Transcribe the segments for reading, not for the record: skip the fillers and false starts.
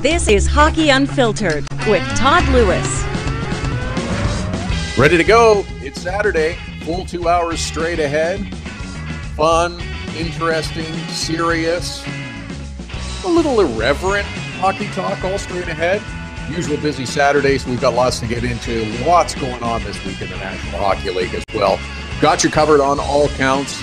This is Hockey Unfiltered with Todd Lewis. Ready to go. It's Saturday. Full 2 hours straight ahead. Fun, interesting, serious, a little irreverent hockey talk all straight ahead. Usual busy Saturdays. We've got lots to get into. Lots going on this week in the National Hockey League as well. Got you covered on all counts.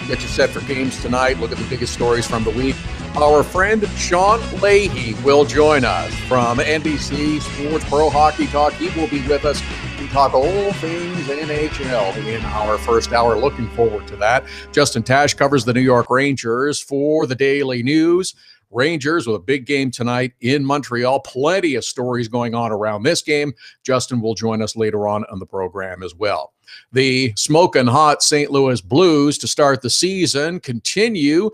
Get you set for games tonight. Look at the biggest stories from the week. Our friend Sean Leahy will join us from NBC Sports Pro Hockey Talk. He will be with us to talk all things NHL in our first hour. Looking forward to that. Justin Tasch covers the New York Rangers for the Daily News. Rangers with a big game tonight in Montreal. Plenty of stories going on around this game. Justin will join us later on the program as well. The smoking hot St. Louis Blues to start the season continue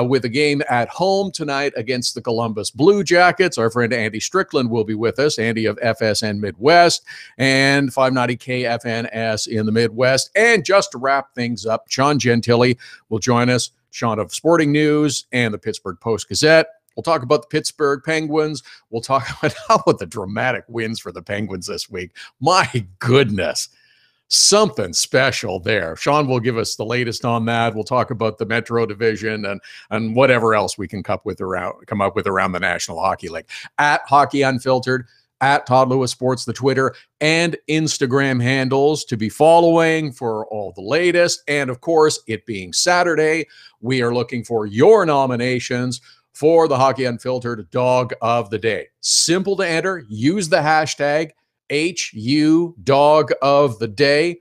with a game at home tonight against the Columbus Blue Jackets. Our friend Andy Strickland will be with us, Andy of FSN Midwest and 590 KFNS in the Midwest. And just to wrap things up, Sean Gentile will join us, Sean of Sporting News and the Pittsburgh Post-Gazette. We'll talk about the Pittsburgh Penguins. We'll talk about the dramatic wins for the Penguins this week. My goodness. Something special there. Sean will give us the latest on that. We'll talk about the Metro Division and whatever else we can come up with around the National Hockey League. At Hockey Unfiltered, at Todd Lewis Sports, the Twitter and Instagram handles to be following for all the latest. And of course, it being Saturday, we are looking for your nominations for the Hockey Unfiltered Dog of the Day. Simple to enter. Use the hashtag HU Dog of the Day.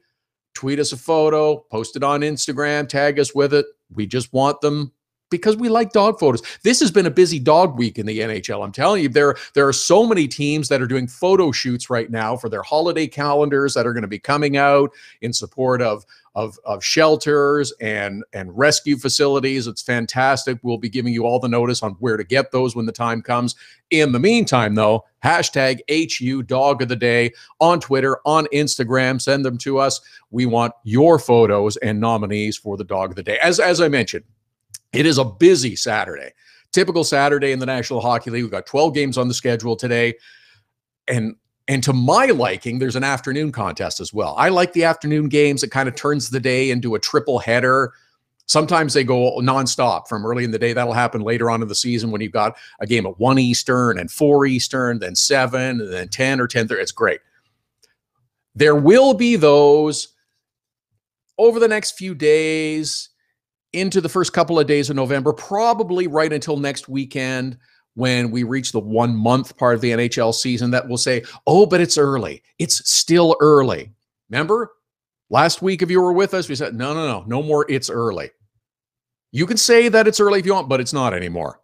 Tweet us a photo, post it on Instagram, tag us with it. We just want them because we like dog photos. This has been a busy dog week in the NHL. I'm telling you, there are so many teams that are doing photo shoots right now for their holiday calendars that are going to be coming out in support of shelters and rescue facilities. It's fantastic. We'll be giving you all the notice on where to get those when the time comes. In the meantime, though, hashtag HU Dog of the Day on Twitter, on Instagram. Send them to us. We want your photos and nominees for the Dog of the Day. As I mentioned, it is a busy Saturday. Typical Saturday in the National Hockey League. We've got 12 games on the schedule today. And to my liking, there's an afternoon contest as well. I like the afternoon games. It kind of turns the day into a triple header. Sometimes they go nonstop from early in the day. That'll happen later on in the season when you've got a game at 1 Eastern and 4 Eastern, then 7, and then 10 or 10:30. It's great. There will be those over the next few days into the first couple of days of November, probably right until next weekend when we reach the 1 month part of the NHL season, that will say, oh, but it's early. It's still early. Remember last week, if you were with us, we said, no more. It's early. You can say that it's early if you want, but it's not anymore.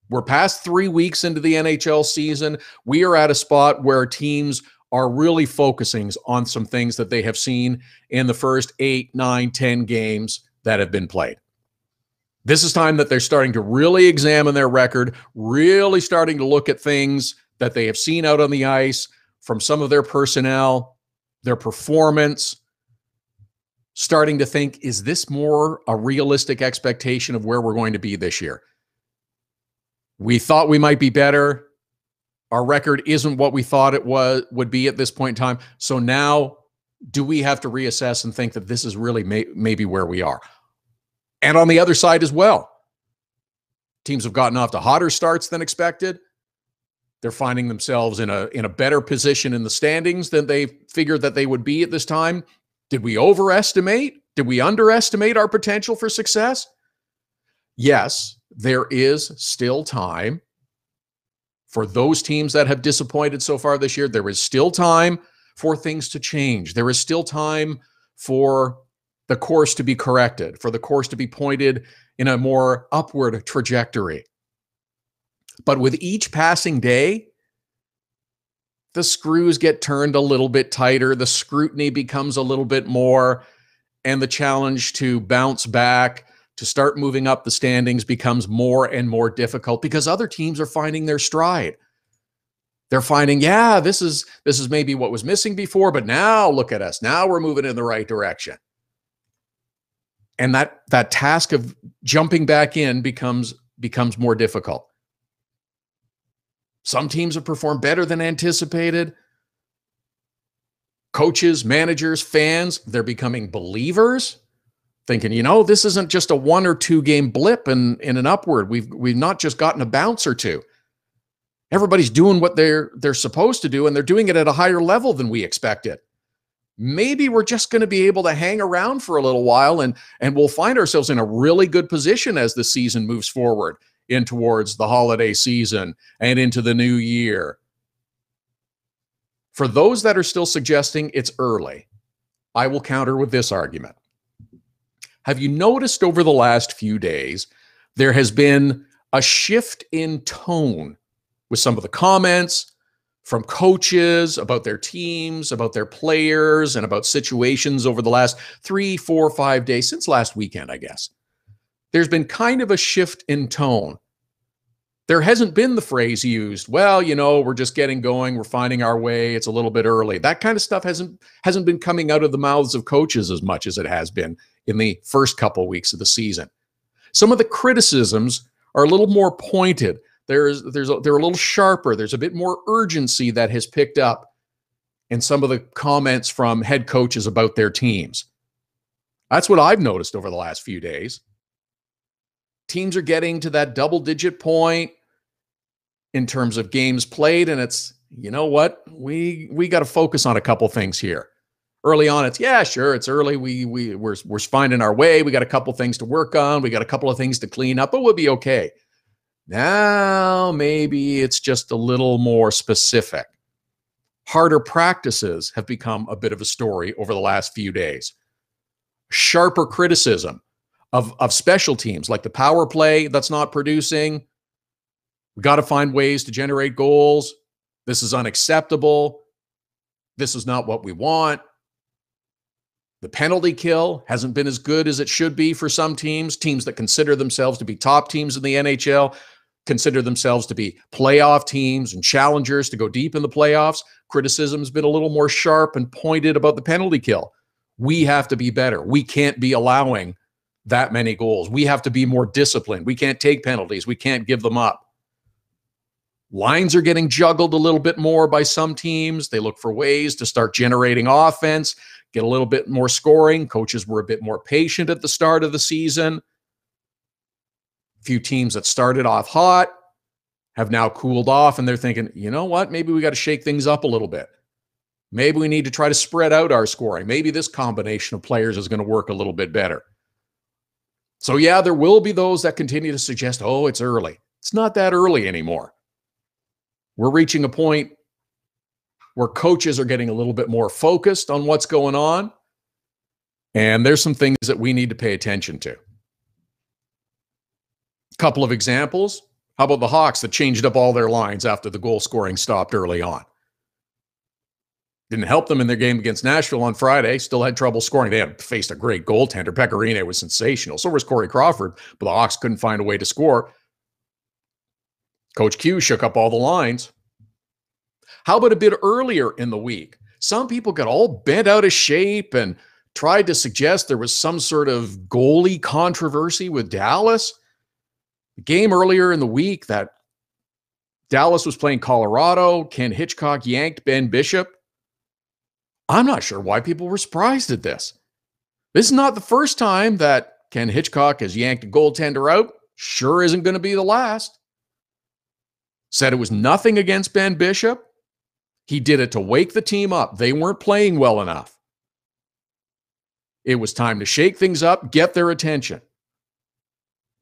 We're past 3 weeks into the NHL season. We are at a spot where teams are really focusing on some things that they have seen in the first 8, 9, 10 games that have been played. This is time that they're starting to really examine their record, really starting to look at things that they have seen out on the ice from some of their personnel, their performance, starting to think, is this more a realistic expectation of where we're going to be this year? We thought we might be better. Our record isn't what we thought it would be at this point in time. So now, do we have to reassess and think that this is really maybe where we are? And on the other side as well, teams have gotten off to hotter starts than expected. They're finding themselves in a better position in the standings than they figured that they would be at this time. Did we overestimate? Did we underestimate our potential for success? Yes, there is still time for those teams that have disappointed so far this year. There is still time for things to change. There is still time for the course to be corrected, for the course to be pointed in a more upward trajectory. But with each passing day, the screws get turned a little bit tighter, the scrutiny becomes a little bit more, and the challenge to bounce back, to start moving up the standings becomes more and more difficult because other teams are finding their stride. They're finding, yeah, this is maybe what was missing before, but now look at us. Now we're moving in the right direction. And that task of jumping back in becomes more difficult. Some teams have performed better than anticipated. Coaches, managers, fans, they're becoming believers, thinking, this isn't just a 1 or 2 game blip in an upward. We've not just gotten a bounce or two. Everybody's doing what they're supposed to do, and they're doing it at a higher level than we expected. Maybe we're just going to be able to hang around for a little while, and we'll find ourselves in a really good position as the season moves forward in towards the holiday season and into the new year. For those that are still suggesting it's early, I will counter with this argument. Have you noticed over the last few days, there has been a shift in tone with some of the comments from coaches about their teams, about their players, and about situations over the last 3, 4, 5 days, since last weekend, I guess. There's been kind of a shift in tone. There hasn't been the phrase used, well, we're just getting going, we're finding our way, it's a little bit early. That kind of stuff hasn't been coming out of the mouths of coaches as much as it has been in the first couple of weeks of the season. Some of the criticisms are a little more pointed. They're a little sharper. There's a bit more urgency that has picked up in some of the comments from head coaches about their teams. That's what I've noticed over the last few days. Teams are getting to that double-digit point in terms of games played, and it's, we got to focus on a couple things here. Early on, it's, yeah, sure, it's early. We're finding our way. We got a couple things to work on. We got a couple of things to clean up, but we'll be okay. Now, maybe it's just a little more specific. Harder practices have become a bit of a story over the last few days. Sharper criticism of special teams, like the power play that's not producing. We got to find ways to generate goals. This is unacceptable. This is not what we want. The penalty kill hasn't been as good as it should be for some teams. Teams that consider themselves to be top teams in the NHL, consider themselves to be playoff teams and challengers to go deep in the playoffs. Criticism has been a little more sharp and pointed about the penalty kill. We have to be better. We can't be allowing that many goals. We have to be more disciplined. We can't take penalties. We can't give them up. Lines are getting juggled a little bit more by some teams. They look for ways to start generating offense, get a little bit more scoring. Coaches were a bit more patient at the start of the season. A few teams that started off hot have now cooled off, and they're thinking, you know what? Maybe we got to shake things up a little bit. Maybe we need to try to spread out our scoring. Maybe this combination of players is going to work a little bit better. So yeah, there will be those that continue to suggest, oh, it's early. It's not that early anymore. We're reaching a point where coaches are getting a little bit more focused on what's going on, and there's some things that we need to pay attention to. A couple of examples. How about the Hawks that changed up all their lines after the goal scoring stopped early on? Didn't help them in their game against Nashville on Friday. Still had trouble scoring. They had faced a great goaltender. Pecorine was sensational. So was Corey Crawford, but the Hawks couldn't find a way to score. Coach Q shook up all the lines. How about a bit earlier in the week? Some people got all bent out of shape and tried to suggest there was some sort of goalie controversy with Dallas. The game earlier in the week that Dallas was playing Colorado, Ken Hitchcock yanked Ben Bishop. I'm not sure why people were surprised at this. This is not the first time that Ken Hitchcock has yanked a goaltender out. Sure isn't going to be the last. Said it was nothing against Ben Bishop. He did it to wake the team up. They weren't playing well enough. It was time to shake things up, get their attention.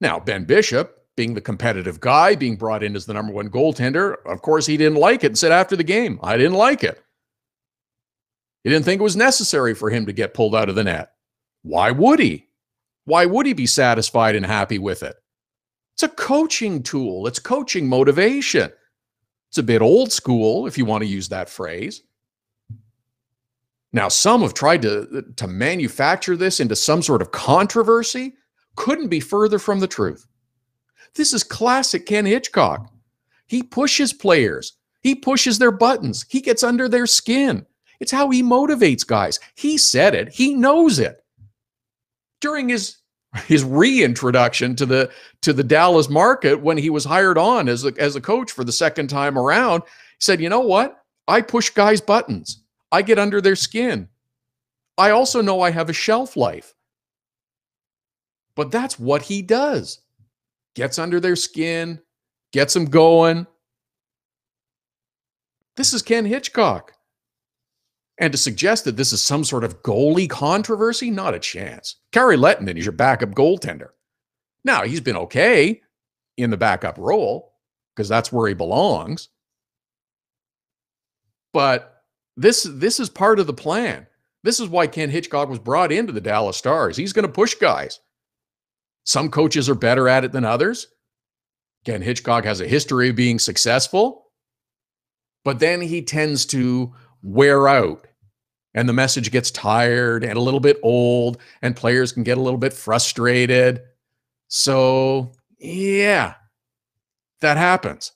Now, Ben Bishop, being the competitive guy, being brought in as the number one goaltender, of course he didn't like it and said after the game, I didn't like it. He didn't think it was necessary for him to get pulled out of the net. Why would he? Why would he be satisfied and happy with it? It's a coaching tool. It's coaching motivation. It's a bit old school, if you want to use that phrase. Now, some have tried to manufacture this into some sort of controversy. Couldn't be further from the truth. This is classic Ken Hitchcock. He pushes players. He pushes their buttons. He gets under their skin. It's how he motivates guys. He said it. He knows it. During his his reintroduction to the Dallas market when he was hired on as a coach for the second time around. He said, you know what? I push guys' buttons. I get under their skin. I also know I have a shelf life. But that's what he does. Gets under their skin, gets them going. This is Ken Hitchcock. And to suggest that this is some sort of goalie controversy, not a chance. Kari Lehtinen is your backup goaltender. Now, he's been okay in the backup role because that's where he belongs. But this is part of the plan. This is why Ken Hitchcock was brought into the Dallas Stars. He's going to push guys. Some coaches are better at it than others. Ken Hitchcock has a history of being successful, but then he tends to wear out and the message gets tired and a little bit old and players can get a little bit frustrated. So, yeah, that happens.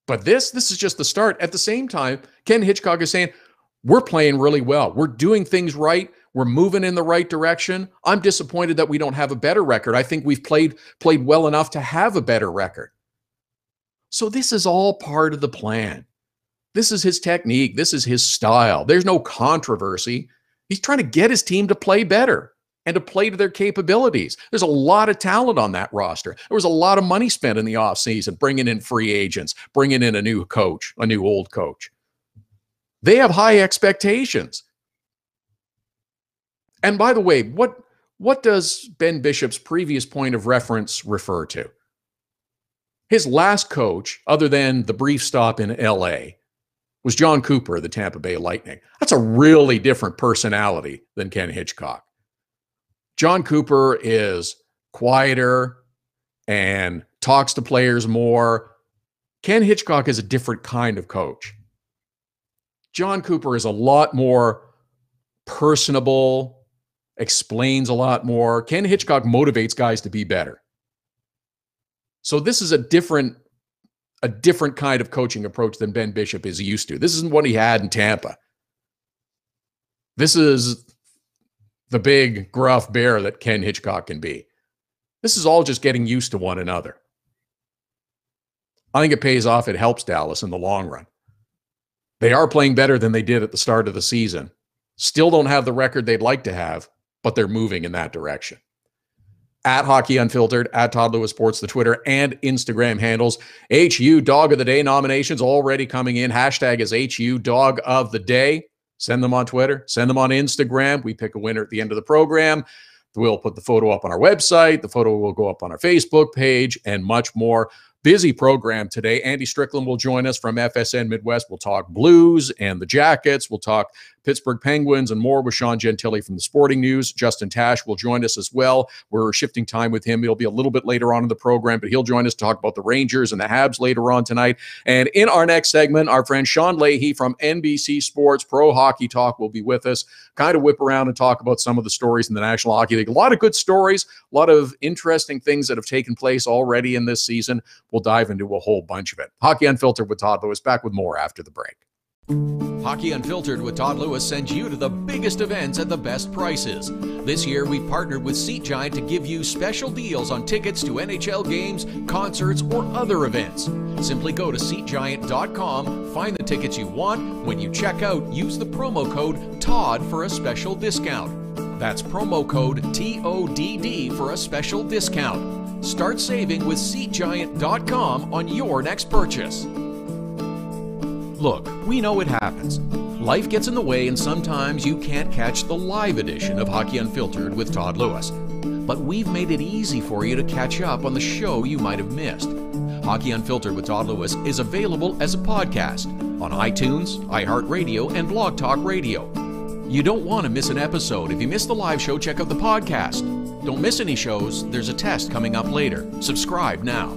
But this is just the start. At the same time, Ken Hitchcock is saying, we're playing really well. We're doing things right. We're moving in the right direction. I'm disappointed that we don't have a better record. I think we've played well enough to have a better record. So this is all part of the plan. This is his technique. This is his style. There's no controversy. He's trying to get his team to play better and to play to their capabilities. There's a lot of talent on that roster. There was a lot of money spent in the offseason, bringing in free agents, bringing in a new coach, a new old coach. They have high expectations. And by the way, what does Ben Bishop's previous point of reference refer to? His last coach, other than the brief stop in LA, was John Cooper of the Tampa Bay Lightning. That's a really different personality than Ken Hitchcock. John Cooper is quieter and talks to players more. Ken Hitchcock is a different kind of coach. John Cooper is a lot more personable, explains a lot more. Ken Hitchcock motivates guys to be better. So this is a different kind of coaching approach than Ben Bishop is used to. This isn't what he had in Tampa. This is the big gruff bear that Ken Hitchcock can be. This is all just getting used to one another. I think it pays off. It helps Dallas in the long run. They are playing better than they did at the start of the season. Still don't have the record they'd like to have, but they're moving in that direction. At Hockey Unfiltered, at Todd Lewis Sports, the Twitter and Instagram handles. HU Dog of the Day nominations already coming in. Hashtag is HU Dog of the Day. Send them on Twitter. Send them on Instagram. We pick a winner at the end of the program. We'll put the photo up on our website. The photo will go up on our Facebook page and much more. Busy program today. Andy Strickland will join us from FSN Midwest. We'll talk Blues and the Jackets. We'll talk Pittsburgh Penguins and more with Sean Gentile from the Sporting News. Justin Tasch will join us as well. We're shifting time with him. He'll be a little bit later on in the program, but he'll join us to talk about the Rangers and the Habs later on tonight. And in our next segment, our friend Sean Leahy from NBC Sports Pro Hockey Talk will be with us, kind of whip around and talk about some of the stories in the National Hockey League. A lot of good stories, a lot of interesting things that have taken place already in this season. We'll dive into a whole bunch of it. Hockey Unfiltered with Todd Lewis, back with more after the break. Hockey Unfiltered with Todd Lewis sends you to the biggest events at the best prices. This year, we've partnered with Seat Giant to give you special deals on tickets to NHL games, concerts, or other events. Simply go to SeatGiant.com, find the tickets you want. When you check out, use the promo code TODD for a special discount. That's promo code TODD for a special discount. Start saving with SeatGiant.com on your next purchase. Look, we know it happens. Life gets in the way and sometimes you can't catch the live edition of Hockey Unfiltered with Todd Lewis. But we've made it easy for you to catch up on the show you might have missed. Hockey Unfiltered with Todd Lewis is available as a podcast on iTunes, iHeartRadio, and Blog Talk Radio. You don't want to miss an episode. If you miss the live show, check out the podcast. Don't miss any shows. There's a test coming up later. Subscribe now.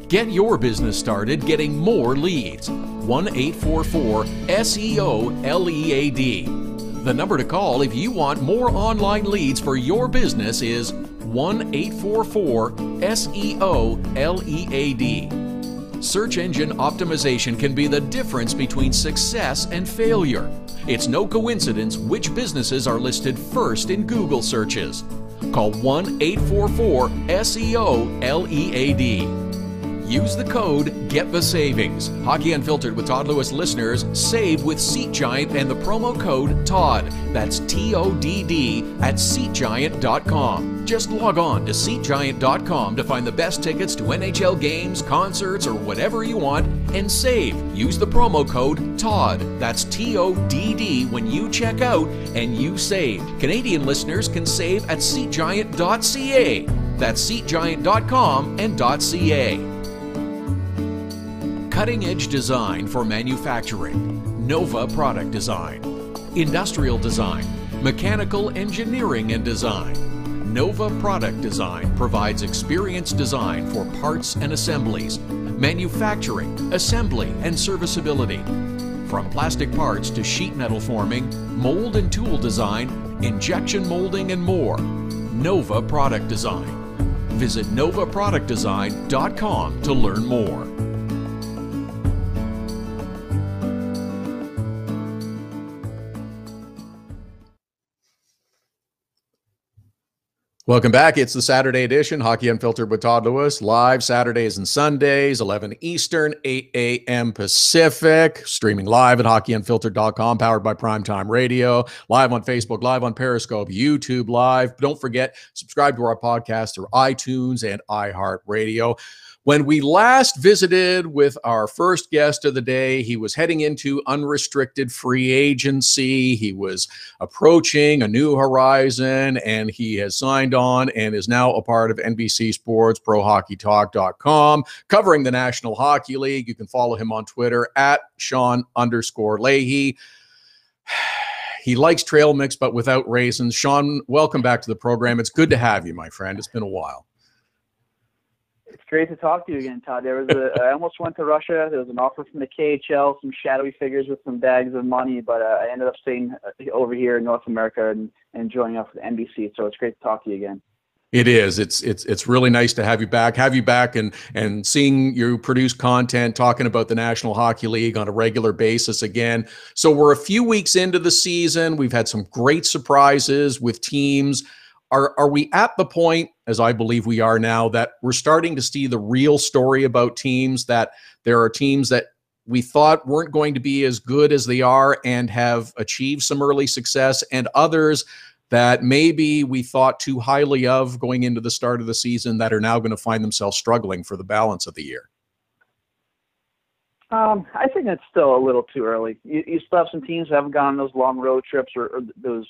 Get your business started getting more leads. 1-844-SEO-LEAD. The number to call if you want more online leads for your business is 1-844-SEO-LEAD. Search engine optimization can be the difference between success and failure. It's no coincidence which businesses are listed first in Google searches. Call 1-844-SEO-LEAD. Use the code Get the Savings. Hockey Unfiltered with Todd Lewis listeners save with SeatGiant and the promo code TODD. That's TODD at SeatGiant.com. Just log on to SeatGiant.com to find the best tickets to NHL games, concerts, or whatever you want and save. Use the promo code TODD. That's TODD when you check out and you save. Canadian listeners can save at SeatGiant.ca. That's SeatGiant.com and .ca. Cutting-edge design for manufacturing. Nova Product Design. Industrial design. Mechanical engineering and design. Nova Product Design provides experienced design for parts and assemblies, manufacturing, assembly, and serviceability. From plastic parts to sheet metal forming, mold and tool design, injection molding, and more. Nova Product Design. Visit novaproductdesign.com to learn more. Welcome back. It's the Saturday edition, Hockey Unfiltered with Todd Lewis, live Saturdays and Sundays, 11 Eastern, 8 a.m. Pacific, streaming live at hockeyunfiltered.com, powered by Primetime Radio, live on Facebook, live on Periscope, YouTube Live. Don't forget, subscribe to our podcast through iTunes and iHeartRadio. When we last visited with our first guest of the day, he was heading into unrestricted free agency. He was approaching a new horizon, and he has signed on and is now a part of NBC Sports, ProHockeyTalk.com, covering the National Hockey League. You can follow him on Twitter at Sean_Leahy. He likes trail mix, but without raisins. Sean, welcome back to the program. It's good to have you, my friend. It's been a while. It's great to talk to you again, Todd. I almost went to Russia. There was an offer from the KHL, some shadowy figures with some bags of money, but I ended up staying over here in North America and joining up with NBC. So it's great to talk to you again. It is. It's really nice to have you back and seeing you produce content, talking about the National Hockey League on a regular basis again. So we're a few weeks into the season. We've had some great surprises with teams. Are we at the point, as I believe we are now, that we're starting to see the real story about teams, that there are teams that we thought weren't going to be as good as they are and have achieved some early success, and others that maybe we thought too highly of going into the start of the season that are now going to find themselves struggling for the balance of the year? I think it's still a little too early. You still have some teams that haven't gone on those long road trips, or those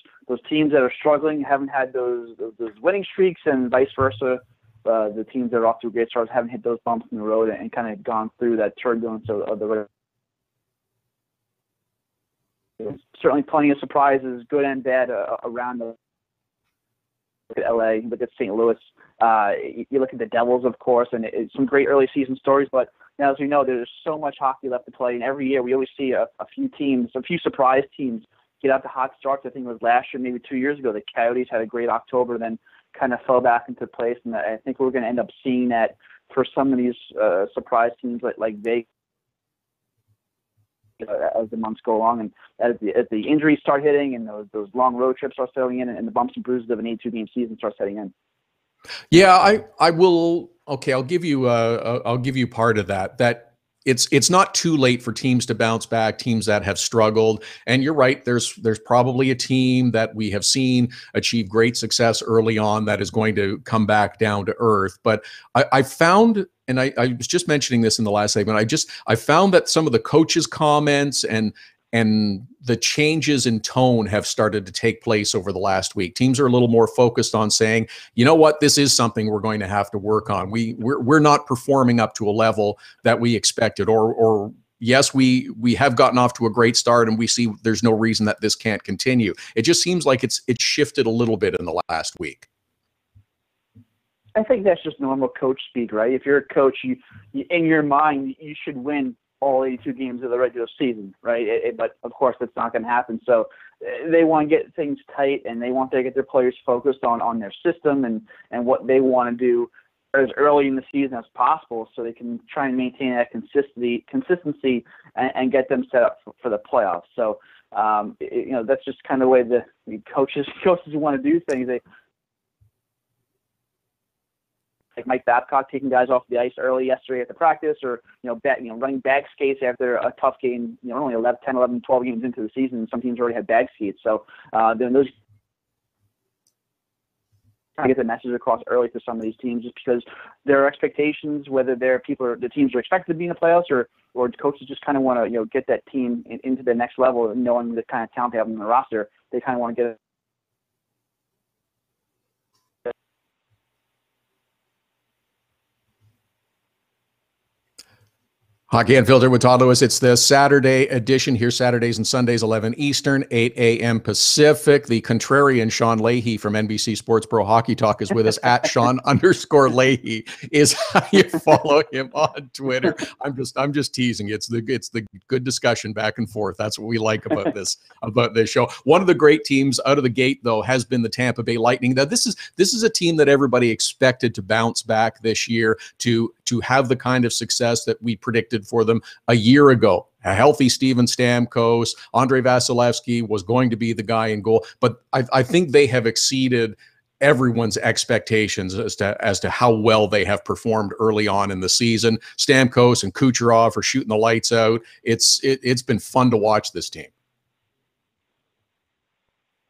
teams that are struggling haven't had those winning streaks, and vice versa. The teams that are off to great starts haven't hit those bumps in the road and kind of gone through that turbulence of the road. There's certainly plenty of surprises, good and bad, around the. Look at LA, look at St. Louis. You look at the Devils, of course, and it's some great early season stories. But now, as we know, there's so much hockey left to play, and every year we always see a few surprise teams get out to hot starts. I think it was last year, maybe 2 years ago, the Coyotes had a great October, then kind of fell back into place. And I think we're going to end up seeing that for some of these surprise teams like Vegas as the months go along, and as the injuries start hitting and those long road trips start settling in, and the bumps and bruises of an 82-game season start setting in. Yeah, I will. Okay, I'll give you part of that. That it's not too late for teams to bounce back, teams that have struggled. And you're right, there's probably a team that we have seen achieve great success early on that is going to come back down to earth. But I found, and I was just mentioning this in the last segment, I found that some of the coaches' comments and the changes in tone have started to take place over the last week. Teams are a little more focused on saying, you know what, this is something we're going to have to work on. We're not performing up to a level that we expected, or yes, we have gotten off to a great start and we see there's no reason that this can't continue. It just seems like it's shifted a little bit in the last week. I think that's just normal coach speak, right? If you're a coach, you in your mind, you should win all 82 games of the regular season, right? But of course, that's not going to happen. So they want to get things tight, and they want to get their players focused on their system and what they want to do as early in the season as possible so they can try and maintain that consistency and get them set up for the playoffs. So, that's just kind of the way the coaches want to do things. They, like Mike Babcock taking guys off the ice early yesterday at the practice, or running bag skates after a tough game. Only 10, 11, 12 games into the season, and some teams already had bag skates. So then those trying to get the message across early to some of these teams, just because there are expectations, whether the teams are expected to be in the playoffs, or coaches just kind of want to get that team into the next level, and knowing the kind of talent they have on the roster, they kind of want to get it. Hockey Unfiltered with Todd Lewis. It's the Saturday edition here, Saturdays and Sundays, 11 Eastern, 8 a.m. Pacific. The contrarian Sean Leahy from NBC Sports Pro Hockey Talk is with us at Sean_Leahy is how you follow him on Twitter. I'm just teasing. It's the good discussion back and forth. That's what we like about this show. One of the great teams out of the gate, though, has been the Tampa Bay Lightning. Now, this is a team that everybody expected to bounce back this year, to have the kind of success that we predicted for them a year ago. A healthy Steven Stamkos, Andrei Vasilevsky was going to be the guy in goal, but I think they have exceeded everyone's expectations as to how well they have performed early on in the season. Stamkos and Kucherov are shooting the lights out. It's been fun to watch this team.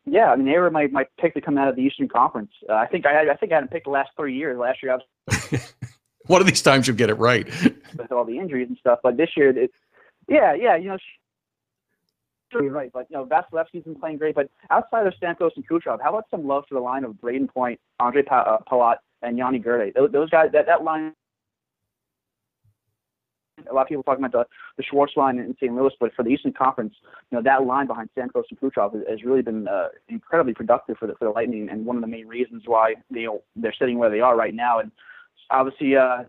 Yeah, I mean, they were my pick to come out of the Eastern Conference. I think I hadn't picked the last 3 years. Last year I was one of these times you'll get it right with all the injuries and stuff. But this year, you're right. But Vasilevsky's been playing great. But outside of Stamkos and Kucherov, how about some love for the line of Braden Point, Andre Palat, and Yanni Gerde? Those guys, that line. A lot of people talking about the Schwartz line in St. Louis, but for the Eastern Conference, that line behind Stamkos and Kucherov has really been incredibly productive for the Lightning, and one of the main reasons why they're sitting where they are right now. And obviously, I'm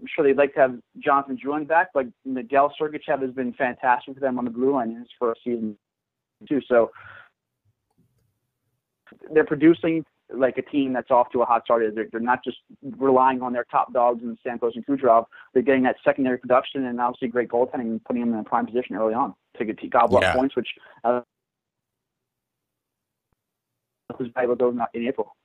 sure they'd like to have Jonathan Drouin back, but Miguel Sergachev has been fantastic for them on the blue line in his first season too. So they're producing like a team that's off to a hot start. They're not just relying on their top dogs in Stamkos and Kucherov. They're getting that secondary production and obviously great goaltending and putting them in a prime position early on to gobble up points, which was valuable in April.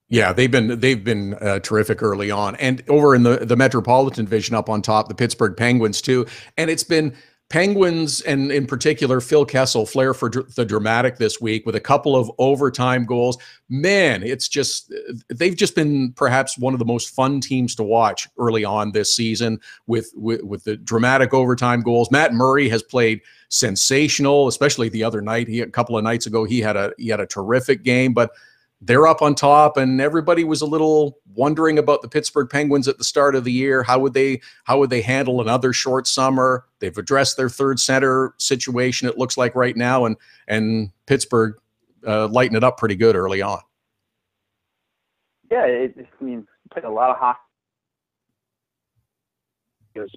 Yeah, they've been terrific early on, and over in the Metropolitan Division up on top, the Pittsburgh Penguins too. And it's been Penguins, and in particular Phil Kessel, flair for the dramatic this week with a couple of overtime goals. Man, they've just been perhaps one of the most fun teams to watch early on this season with the dramatic overtime goals. Matt Murray has played sensational, especially the other night. A couple of nights ago, he had a terrific game, but they're up on top, and everybody was a little wondering about the Pittsburgh Penguins at the start of the year. How would they handle another short summer? They've addressed their third center situation, it looks like right now, and Pittsburgh lighten it up pretty good early on. Yeah, played a lot of hockey,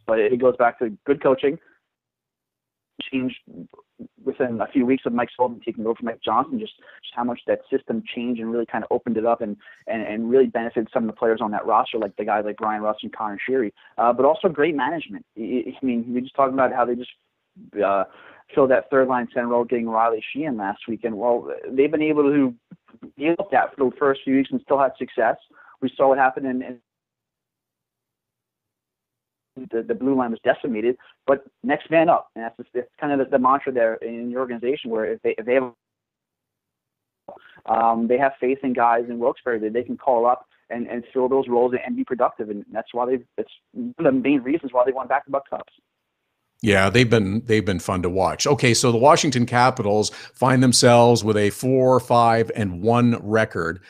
but it goes back to good coaching. Changed within a few weeks of Mike Sullivan taking over from Mike Johnson, just how much that system changed and really kind of opened it up and really benefited some of the players on that roster, like the guys like Brian Russ and Connor Sheary, but also great management. We just talking about how they just filled that third line center role, getting Riley Sheehan last weekend. Well, they've been able to deal with that for the first few weeks and still had success. We saw what happened in the blue line was decimated, but next man up, and that's kind of the mantra there in your organization. Where if they have faith in guys in Wilkes-Barre that they can call up and fill those roles and be productive, and that's why it's one of the main reasons why they won back-to-back cups. Yeah, they've been fun to watch. Okay, so the Washington Capitals find themselves with a 4-5-1 record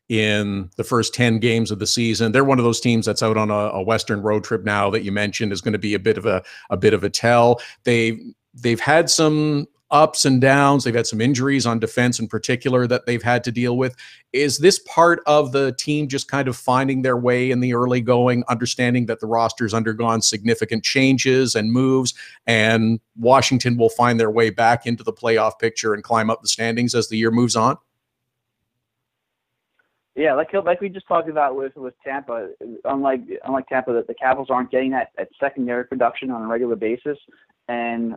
in the first 10 games of the season. They're one of those teams that's out on a Western road trip now that you mentioned is going to be a bit of a tell. They've had some ups and downs. They've had some injuries on defense in particular that they've had to deal with. Is this part of the team just kind of finding their way in the early going, understanding that the roster's undergone significant changes and moves, and Washington will find their way back into the playoff picture and climb up the standings as the year moves on? Yeah, like we just talked about with Tampa. Unlike Tampa, the Capitals aren't getting that secondary production on a regular basis, and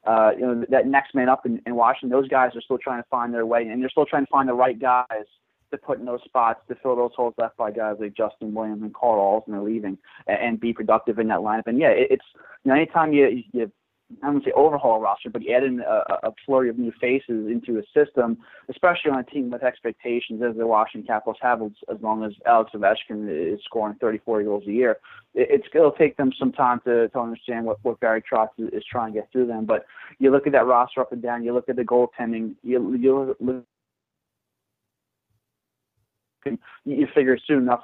that next man up in Washington, those guys are still trying to find their way, and they're still trying to find the right guys to put in those spots to fill those holes left by guys like Justin Williams and Carl Alston are leaving, and be productive in that lineup. And yeah, it's anytime you I wouldn't say overhaul a roster, but you add in a flurry of new faces into a system, especially on a team with expectations as the Washington Capitals have, as long as Alex Ovechkin is scoring 34 goals a year. It's going to take them some time to understand what Barry Trotz is trying to get through them. But you look at that roster up and down, you look at the goaltending, you figure sooner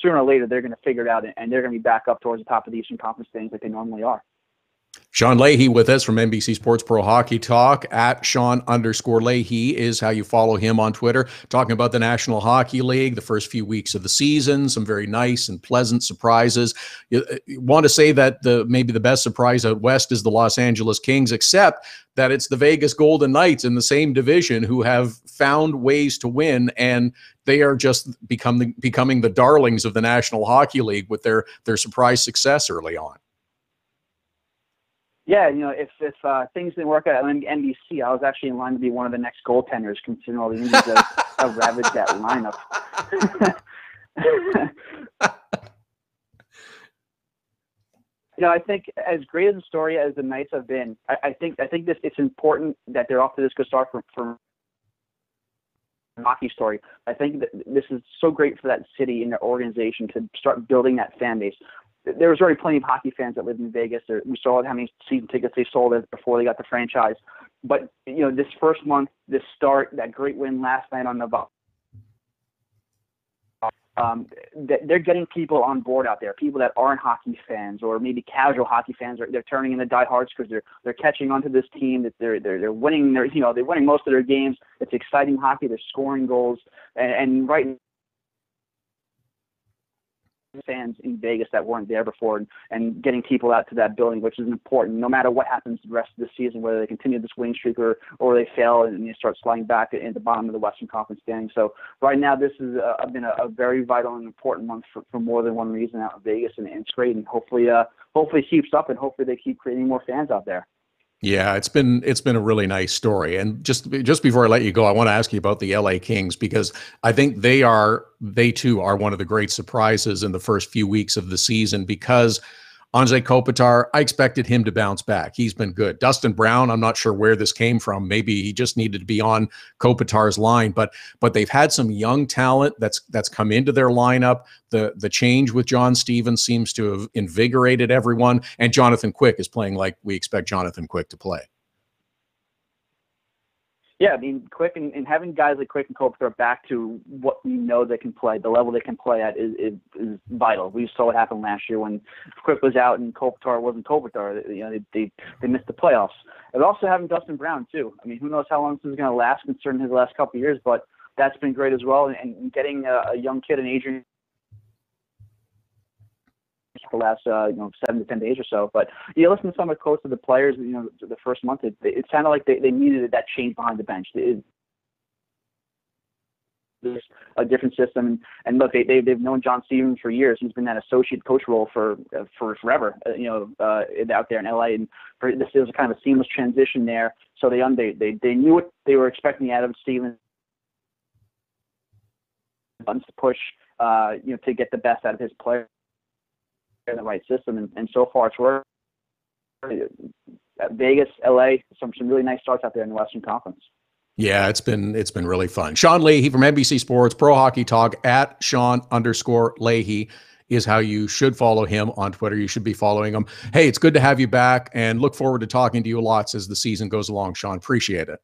or later they're going to figure it out, and they're going to be back up towards the top of the Eastern Conference standings like they normally are. Sean Leahy with us from NBC Sports Pro Hockey Talk. At Sean_Leahy is how you follow him on Twitter, talking about the National Hockey League, the first few weeks of the season, some very nice and pleasant surprises. You want to say that maybe the best surprise out west is the Los Angeles Kings, except that it's the Vegas Golden Knights in the same division who have found ways to win, and they are just becoming the darlings of the National Hockey League with their surprise success early on. Yeah, if things didn't work out on NBC, I was actually in line to be one of the next goaltenders, considering all the injuries that have ravaged that lineup. I think as great as a story as the Knights have been, I think it's important that they're off to this good start for hockey story. I think that this is so great for that city and their organization to start building that fan base. There was already plenty of hockey fans that lived in Vegas. We saw how many season tickets they sold before they got the franchise. But, this first month, this start, that great win last night on Nevada, they're getting people on board out there, people that aren't hockey fans or maybe casual hockey fans. They're turning into diehards because they're catching onto this team, that they're winning. They're winning most of their games. It's exciting hockey. They're scoring goals. And right now, fans in Vegas that weren't there before, and getting people out to that building, which is important no matter what happens the rest of the season, whether they continue this winning streak or they fail and they start sliding back in the bottom of the Western Conference standings. So right now this has been a very vital and important month for more than one reason out in Vegas, and it's great, and hopefully it keeps up, and hopefully they keep creating more fans out there. Yeah, it's been a really nice story. And just before I let you go, I want to ask you about the LA Kings, because I think they too are one of the great surprises in the first few weeks of the season, because Anze Kopitar, I expected him to bounce back. He's been good. Dustin Brown, I'm not sure where this came from. Maybe he just needed to be on Kopitar's line, but they've had some young talent that's come into their lineup. The change with John Stevens seems to have invigorated everyone, and Jonathan Quick is playing like we expect Jonathan Quick to play. Yeah, Quick and having guys like Quick and Kopitar back to what we know they can play, the level they can play at is vital. We saw what happened last year when Quick was out and Kopitar wasn't Kopitar. They missed the playoffs. And also having Dustin Brown too. Who knows how long this is going to last, concerning his last couple of years, but that's been great as well. And getting a young kid in Adrian the last 7 to 10 days or so. But you listen to some of the quotes of the players, the first month, it sounded like they needed that change behind the bench. There's a different system, and look, they've known John Stevens for years. He's been that associate coach role for forever, out there in LA, and this was kind of a seamless transition there. So they knew what they were expecting out of Stevens, to push to get the best out of his players in the right system, and so far it's worked. Vegas, LA, some really nice starts out there in the Western Conference. Yeah, it's been really fun. Sean Leahy from NBC Sports Pro Hockey Talk, at Sean_Leahy is how you should follow him on Twitter. You should be following him. Hey, it's good to have you back, and look forward to talking to you lots as the season goes along, Sean. Appreciate it.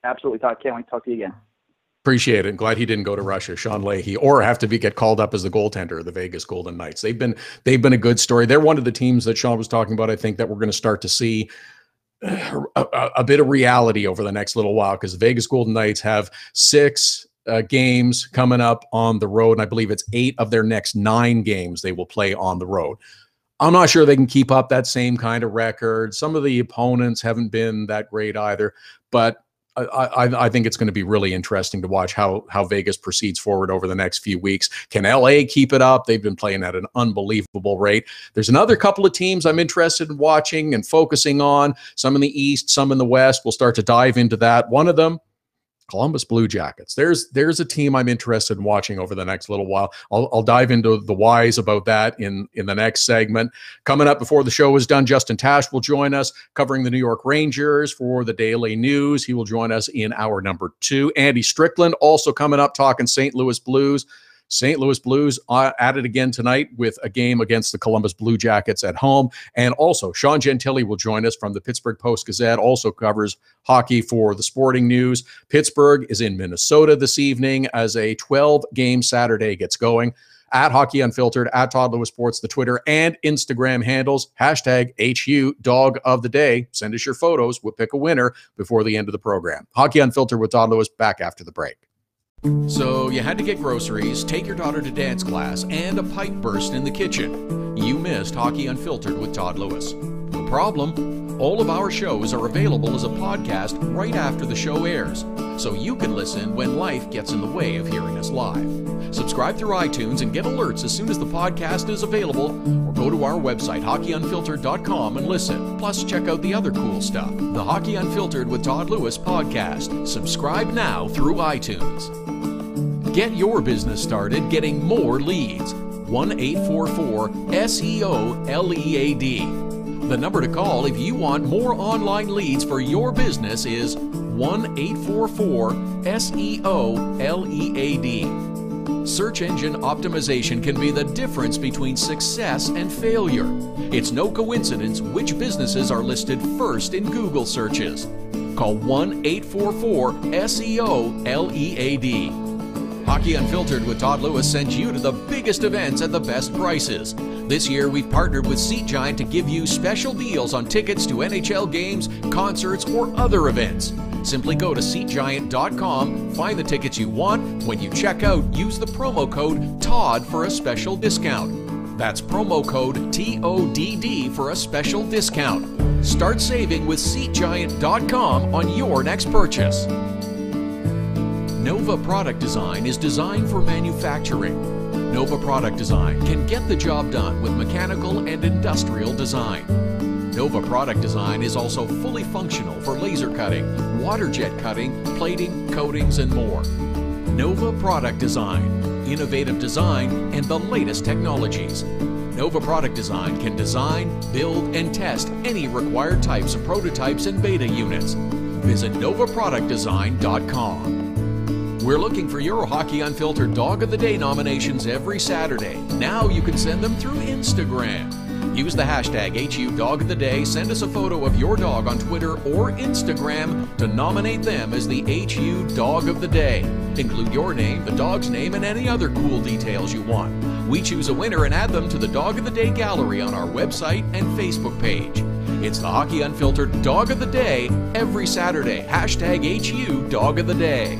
Absolutely, Todd. Can't wait to talk to you again. Appreciate it. I'm glad he didn't go to Russia, Sean Leahy, or have to get called up as the goaltender of the Vegas Golden Knights. They've been a good story. They're one of the teams that Sean was talking about. I think that we're going to start to see a bit of reality over the next little while, because the Vegas Golden Knights have 6 games coming up on the road, and I believe it's 8 of their next 9 games they will play on the road. I'm not sure they can keep up that same kind of record. Some of the opponents haven't been that great either, but I think it's going to be really interesting to watch how Vegas proceeds forward over the next few weeks. Can LA keep it up? They've been playing at an unbelievable rate. There's another couple of teams I'm interested in watching and focusing on, some in the East, some in the West. We'll start to dive into that. One of them, Columbus Blue Jackets. There's a team I'm interested in watching over the next little while. I'll dive into the whys about that in the next segment. Coming up before the show is done, Justin Tasch will join us covering the New York Rangers for the Daily News. He will join us in hour number 2. Andy Strickland also coming up talking St. Louis Blues. St. Louis Blues at it again tonight with a game against the Columbus Blue Jackets at home. And also, Sean Gentile will join us from the Pittsburgh Post-Gazette, also covers hockey for the Sporting News. Pittsburgh is in Minnesota this evening as a 12-game Saturday gets going. At Hockey Unfiltered, at Todd Lewis Sports, the Twitter and Instagram handles, hashtag HU Dog of the Day. Send us your photos. We'll pick a winner before the end of the program. Hockey Unfiltered with Todd Lewis, back after the break. So you had to get groceries, take your daughter to dance class, and a pipe burst in the kitchen. You missed Hockey Unfiltered with Todd Lewis. No problem. All of our shows are available as a podcast right after the show airs, so you can listen when life gets in the way of hearing us live. Subscribe through iTunes and get alerts as soon as the podcast is available, or go to our website, hockeyunfiltered.com, and listen. Plus, check out the other cool stuff, the Hockey Unfiltered with Todd Lewis podcast. Subscribe now through iTunes. Get your business started getting more leads. 1-844-SEO-LEAD. The number to call if you want more online leads for your business is 1-844-SEO-LEAD. Search engine optimization can be the difference between success and failure. It's no coincidence which businesses are listed first in Google searches. Call 1-844-SEO-LEAD. Hockey Unfiltered with Todd Lewis sends you to the biggest events at the best prices. This year, we've partnered with Seat Giant to give you special deals on tickets to NHL games, concerts, or other events. Simply go to SeatGiant.com, find the tickets you want. When you check out, use the promo code TODD for a special discount. That's promo code TODD for a special discount. Start saving with SeatGiant.com on your next purchase. Nova Product Design is designed for manufacturing. Nova Product Design can get the job done with mechanical and industrial design. Nova Product Design is also fully functional for laser cutting, water jet cutting, plating, coatings, and more. Nova Product Design, innovative design, and the latest technologies. Nova Product Design can design, build, and test any required types of prototypes and beta units. Visit NovaProductDesign.com. We're looking for your Hockey Unfiltered Dog of the Day nominations every Saturday. Now you can send them through Instagram. Use the hashtag HU Dog of the Day. Send us a photo of your dog on Twitter or Instagram to nominate them as the HU Dog of the Day. Include your name, the dog's name, and any other cool details you want. We choose a winner and add them to the Dog of the Day gallery on our website and Facebook page. It's the Hockey Unfiltered Dog of the Day every Saturday. Hashtag HU Dog of the Day.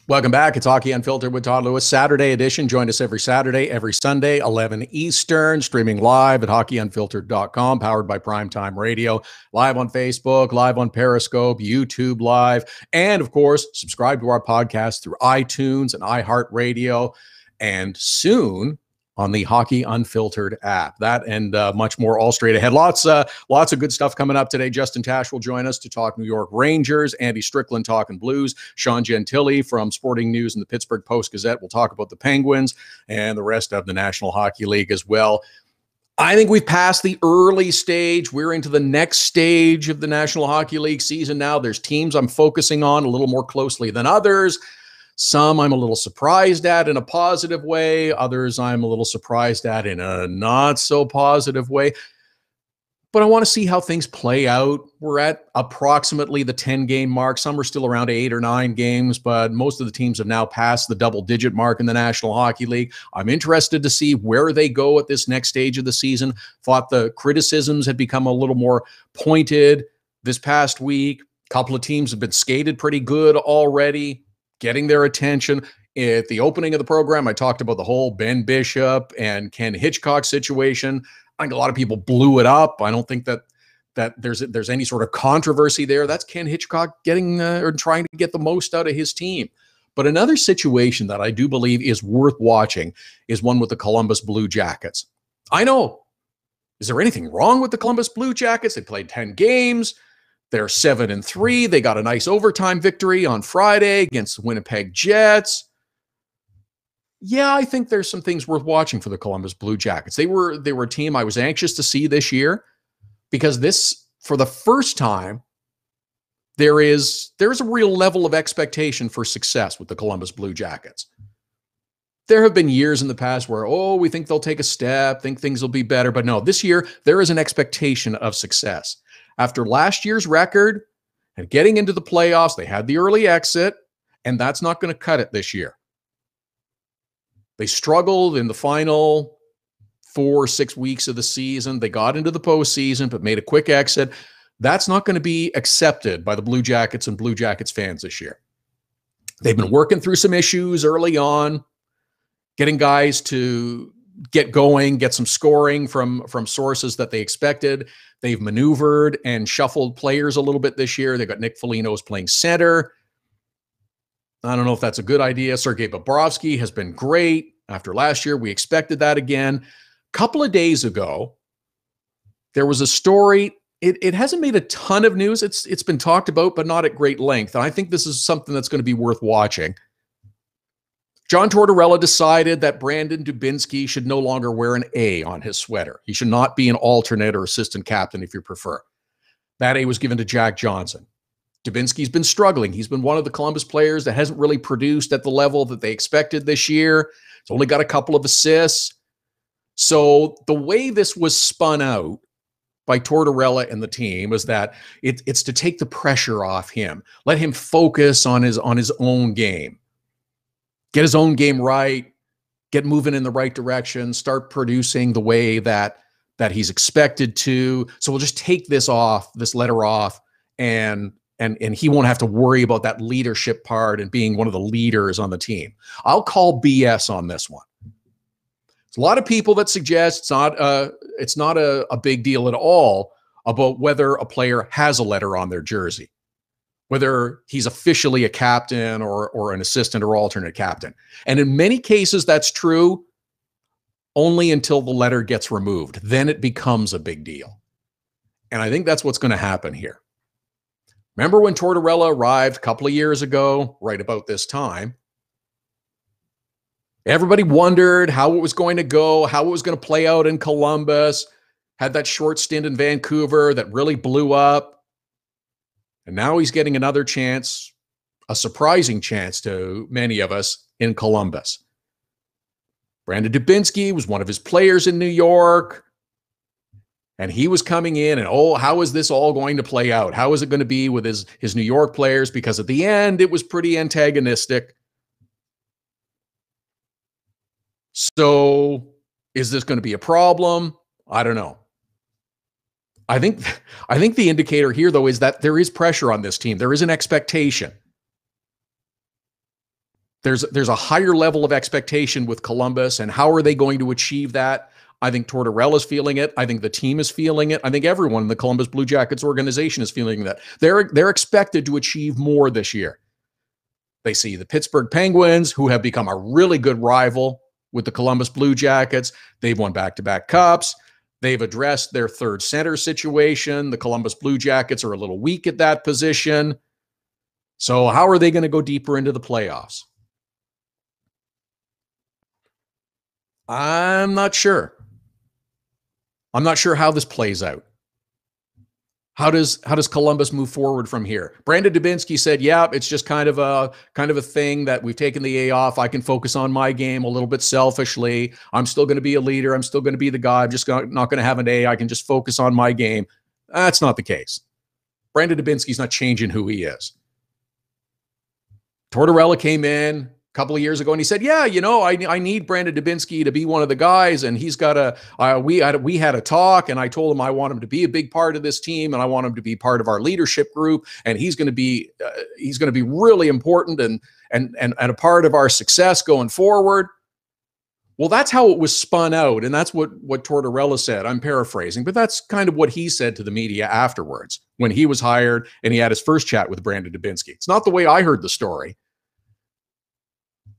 Welcome back. It's Hockey Unfiltered with Todd Lewis, Saturday edition. Join us every Saturday, every Sunday, 11 Eastern, streaming live at hockeyunfiltered.com, powered by Primetime Radio, live on Facebook, live on Periscope, YouTube Live, and of course, subscribe to our podcast through iTunes and iHeartRadio, and soon on the Hockey Unfiltered app. That and much more all straight ahead. Lots of good stuff coming up today. Justin Tasch will join us to talk New York Rangers. Andy Strickland talking Blues. Sean Gentile from Sporting News and the Pittsburgh Post-Gazette will talk about the Penguins and the rest of the National Hockey League as well. I think we've passed the early stage. We're into the next stage of the National Hockey League season now. There's teams I'm focusing on a little more closely than others. Some I'm a little surprised at in a positive way. Others I'm a little surprised at in a not so positive way. But I want to see how things play out. We're at approximately the 10-game mark. Some are still around 8 or 9 games, but most of the teams have now passed the double-digit mark in the National Hockey League. I'm interested to see where they go at this next stage of the season. Thought the criticisms had become a little more pointed this past week couple of teams have been skated pretty good already, getting their attention. At the opening of the program, I talked about the whole Ben Bishop and Ken Hitchcock situation. I think a lot of people blew it up. I don't think that there's any sort of controversy there. That's Ken Hitchcock getting or trying to get the most out of his team. But another situation that I do believe is worth watching is one with the Columbus Blue Jackets. I know. Is there anything wrong with the Columbus Blue Jackets? They played 10 games. They're 7-3. They got a nice overtime victory on Friday against the Winnipeg Jets. Yeah, I think there's some things worth watching for the Columbus Blue Jackets. They were a team I was anxious to see this year because this, for the first time, there's a real level of expectation for success with the Columbus Blue Jackets. There have been years in the past where, we think they'll take a step, think things will be better. But no, this year, there is an expectation of success. After last year's record and getting into the playoffs, they had the early exit, and that's not going to cut it this year. They struggled in the final 4 or 6 weeks of the season. They got into the postseason, but made a quick exit. That's not going to be accepted by the Blue Jackets and Blue Jackets fans this year. They've been working through some issues early on, getting guys to get going, get some scoring from sources that they expected. They've maneuvered and shuffled players a little bit this year. They got Nick Foligno's playing center. I don't know if that's a good idea. Sergei Bobrovsky has been great. After last year, we expected that again. A couple of days ago, there was a story. It hasn't made a ton of news. It's been talked about, but not at great length. And I think this is something that's going to be worth watching. John Tortorella decided that Brandon Dubinsky should no longer wear an A on his sweater. He should not be an alternate or assistant captain if you prefer. That A was given to Jack Johnson. Dubinsky's been struggling. He's been one of the Columbus players that hasn't really produced at the level that they expected this year. He's only got a couple of assists. So the way this was spun out by Tortorella and the team was that it's to take the pressure off him. Let him focus on his own game. Get his own game right. Get moving in the right direction. Start producing the way that he's expected to. So we'll just take this letter off, and he won't have to worry about that leadership part and being one of the leaders on the team. I'll call BS on this one. There's a lot of people that suggest it's not a big deal at all about whether a player has a letter on their jersey, whether he's officially a captain or an assistant or alternate captain. And in many cases, that's true only until the letter gets removed. Then it becomes a big deal. And I think that's what's going to happen here. Remember when Tortorella arrived a couple of years ago, right about this time? Everybody wondered how it was going to go, how it was going to play out in Columbus. Had that short stint in Vancouver that really blew up. And now he's getting another chance, a surprising chance to many of us in Columbus. Brandon Dubinsky was one of his players in New York. And he was coming in and, how is this all going to play out? How is it going to be with his New York players? Because at the end, it was pretty antagonistic. So is this going to be a problem? I don't know. I think the indicator here, though, is that there is pressure on this team. There is an expectation. There's a higher level of expectation with Columbus, and how are they going to achieve that? I think Tortorella's feeling it. I think the team is feeling it. I think everyone in the Columbus Blue Jackets organization is feeling that. They're expected to achieve more this year. They see the Pittsburgh Penguins, who have become a really good rival with the Columbus Blue Jackets. They've won back-to-back cups. They've addressed their third center situation. The Columbus Blue Jackets are a little weak at that position. So how are they going to go deeper into the playoffs? I'm not sure. I'm not sure how this plays out. How does Columbus move forward from here? Brandon Dubinsky said, yeah, it's just kind of a thing that we've taken the A off. I can focus on my game a little bit selfishly. I'm still going to be a leader. I'm still going to be the guy. I'm just not going to have an A. I can just focus on my game. That's not the case. Brandon Dubinsky's not changing who he is. Tortorella came in. couple of years ago, and he said, yeah, I need Brandon Dubinsky to be one of the guys, and he's got we had a talk, and I told him I want him to be a big part of this team, and I want him to be part of our leadership group, and he's going to be really important and a part of our success going forward. Well, that's how it was spun out, and that's what Tortorella said. I'm paraphrasing, but that's kind of what he said to the media afterwards when he was hired and he had his first chat with Brandon Dubinsky. It's not the way I heard the story.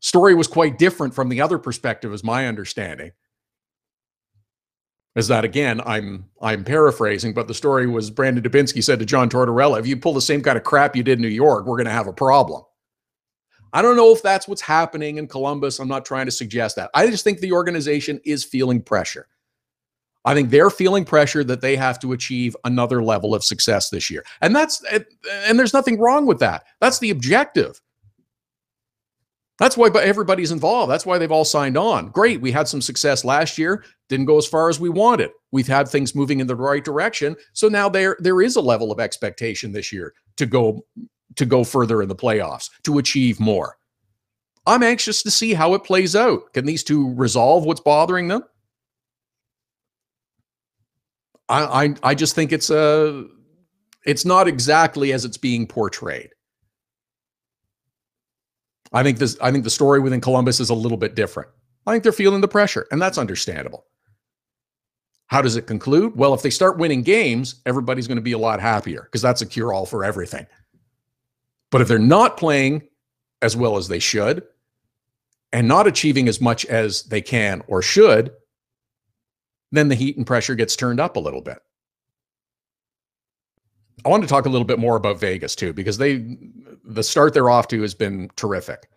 Story was quite different from the other perspective, is my understanding. Is that, again, I'm paraphrasing, but the story was Brandon Dubinsky said to John Tortorella, if you pull the same kind of crap you did in New York, we're going to have a problem. I don't know if that's what's happening in Columbus. I'm not trying to suggest that. I just think the organization is feeling pressure. I think they're feeling pressure that they have to achieve another level of success this year. And there's nothing wrong with that. That's the objective. That's why everybody's involved. That's why they've all signed on. Great. We had some success last year. Didn't go as far as we wanted. We've had things moving in the right direction. So now there is a level of expectation this year to go further in the playoffs, to achieve more. I'm anxious to see how it plays out. Can these two resolve what's bothering them? I just think it's not exactly as it's being portrayed. I think the story within Columbus is a little bit different. I think they're feeling the pressure, and that's understandable. How does it conclude? Well, if they start winning games, everybody's going to be a lot happier because that's a cure-all for everything. But if they're not playing as well as they should and not achieving as much as they can or should, then the heat and pressure gets turned up a little bit. I want to talk a little bit more about Vegas too, because the start they're off to has been terrific.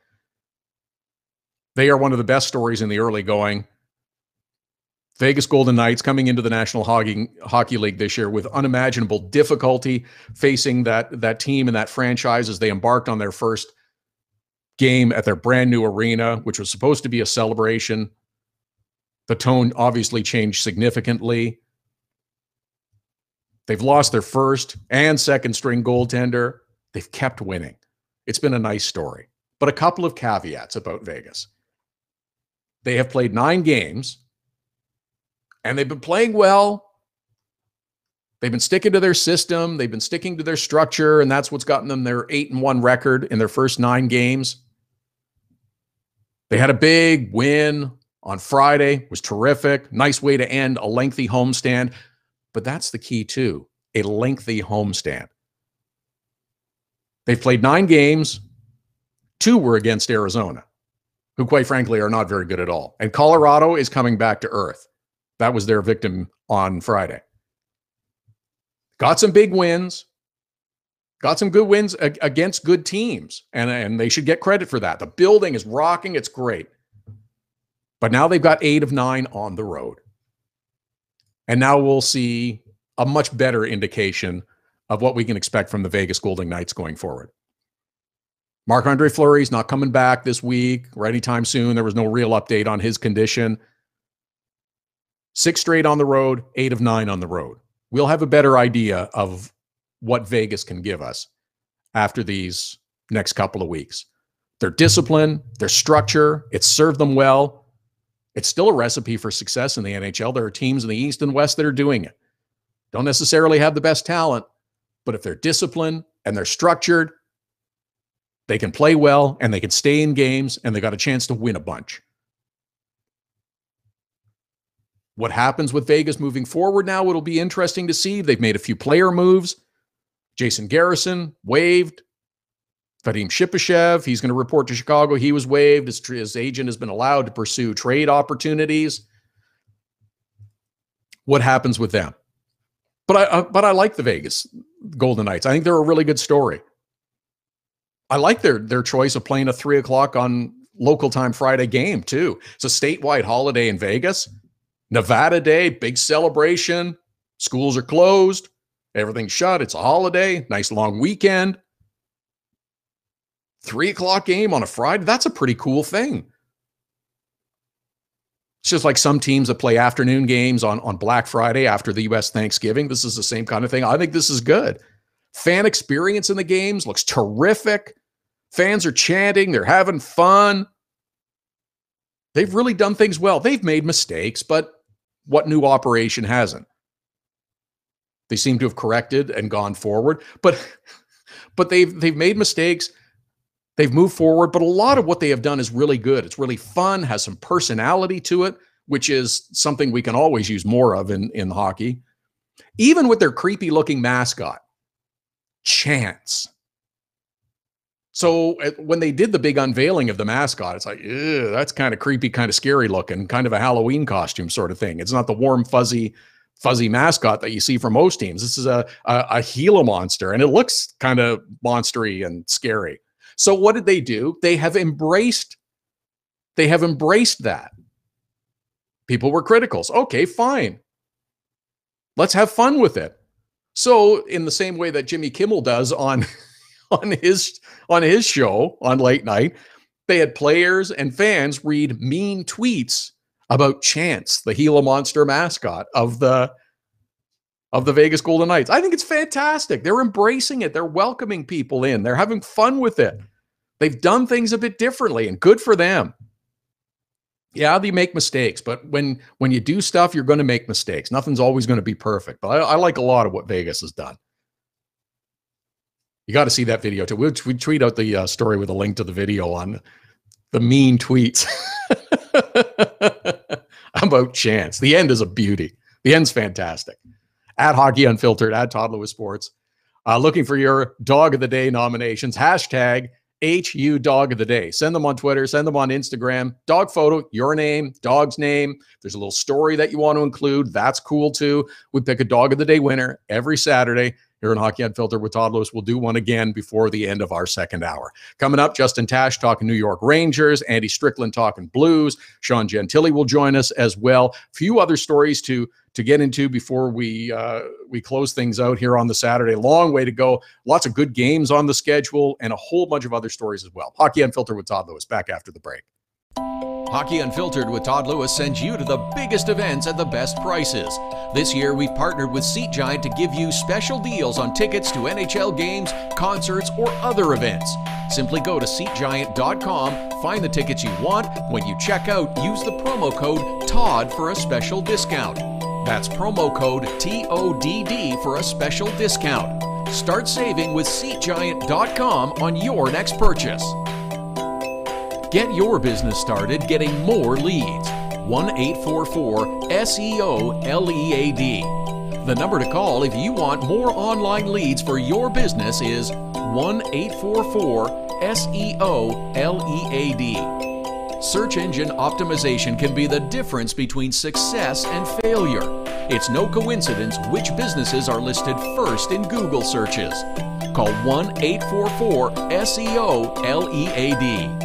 They are one of the best stories in the early going. Vegas Golden Knights coming into the National Hockey League this year with unimaginable difficulty, facing that team and that franchise as they embarked on their first game at their brand new arena, which was supposed to be a celebration. The tone obviously changed significantly. They've lost their first and second string goaltender. They've kept winning. It's been a nice story, but a couple of caveats about Vegas. They have played 9 games. And they've been playing well. They've been sticking to their system. They've been sticking to their structure, and that's what's gotten them their 8-1 record in their first 9 games. They had a big win on Friday. It was terrific. Nice way to end a lengthy homestand. But that's the key, too, a lengthy homestand. They've played 9 games. 2 were against Arizona, who, quite frankly, are not very good at all. And Colorado is coming back to earth. That was their victim on Friday. Got some big wins. Got some good wins against good teams. And they should get credit for that. The building is rocking. It's great. But now they've got 8 of 9 on the road. And now we'll see a much better indication of what we can expect from the Vegas Golden Knights going forward. Marc-Andre Fleury's not coming back this week or anytime soon. There was no real update on his condition. 6 straight on the road, 8 of 9 on the road. We'll have a better idea of what Vegas can give us after these next couple of weeks. Their discipline, their structure, it's served them well. It's still a recipe for success in the NHL. There are teams in the East and West that are doing it. Don't necessarily have the best talent, but if they're disciplined and they're structured, they can play well and they can stay in games and they got a chance to win a bunch. What happens with Vegas moving forward now, it'll be interesting to see. They've made a few player moves. Jason Garrison, waived. Vadim Shipachyov, he's going to report to Chicago. He was waived. His agent has been allowed to pursue trade opportunities. What happens with them? But I like the Vegas Golden Knights. I think they're a really good story. I like their choice of playing a 3 o'clock on local time Friday game, too. It's a statewide holiday in Vegas. Nevada Day, big celebration. Schools are closed. Everything's shut. It's a holiday. Nice long weekend. 3 o'clock game on a Friday. That's a pretty cool thing. It's just like some teams that play afternoon games on Black Friday after the U.S. Thanksgiving. This is the same kind of thing. I think this is good. Fan experience in the games looks terrific. Fans are chanting. They're having fun. They've really done things well. They've made mistakes, but what new operation hasn't? They seem to have corrected and gone forward, but they've made mistakes. They've moved forward, but a lot of what they have done is really good. It's really fun, has some personality to it, which is something we can always use more of in hockey. Even with their creepy looking mascot, Chance. So when they did the big unveiling of the mascot, it's like, ew, that's kind of creepy, kind of scary looking, kind of a Halloween costume sort of thing. It's not the warm, fuzzy mascot that you see from most teams. This is a Gila monster, and it looks kind of monstery and scary. So what did they do? They have embraced that. People were critical. Okay, fine. Let's have fun with it. So in the same way that Jimmy Kimmel does on his show on late night, they had players and fans read mean tweets about Chance, the Gila monster mascot of the Vegas Golden Knights. I think it's fantastic. They're embracing it. They're welcoming people in. They're having fun with it. They've done things a bit differently, and good for them. Yeah, they make mistakes, but when you do stuff, you're going to make mistakes. Nothing's always going to be perfect, but I like a lot of what Vegas has done. You got to see that video too. We tweet out the story with a link to the video on the mean tweets about Chance. The end is a beauty. The end's fantastic. At Hockey Unfiltered, at Todd Lewis Sports. Looking for your Dog of the Day nominations. Hashtag HU Dog of the Day. Send them on Twitter. Send them on Instagram. Dog photo, your name, dog's name. There's a little story that you want to include. That's cool too. We pick a Dog of the Day winner every Saturday here in Hockey Unfiltered with Todd Lewis. We'll do one again before the end of our second hour. Coming up, Justin Tasch talking New York Rangers, Andy Strickland talking Blues, Sean Gentile will join us as well. A few other stories to get into before we close things out here on the Saturday. Long way to go. Lots of good games on the schedule and a whole bunch of other stories as well. Hockey Unfiltered with Todd Lewis, back after the break. Hockey Unfiltered with Todd Lewis sends you to the biggest events at the best prices. This year, we've partnered with Seat Giant to give you special deals on tickets to NHL games, concerts, or other events. Simply go to SeatGiant.com, find the tickets you want. When you check out, use the promo code TODD for a special discount. That's promo code TODD for a special discount. Start saving with SeatGiant.com on your next purchase. Get your business started getting more leads. 1-844-SEO-LEAD. The number to call if you want more online leads for your business is 1-844-SEO-LEAD. Search engine optimization can be the difference between success and failure. It's no coincidence which businesses are listed first in Google searches. Call 1-844-SEO-LEAD.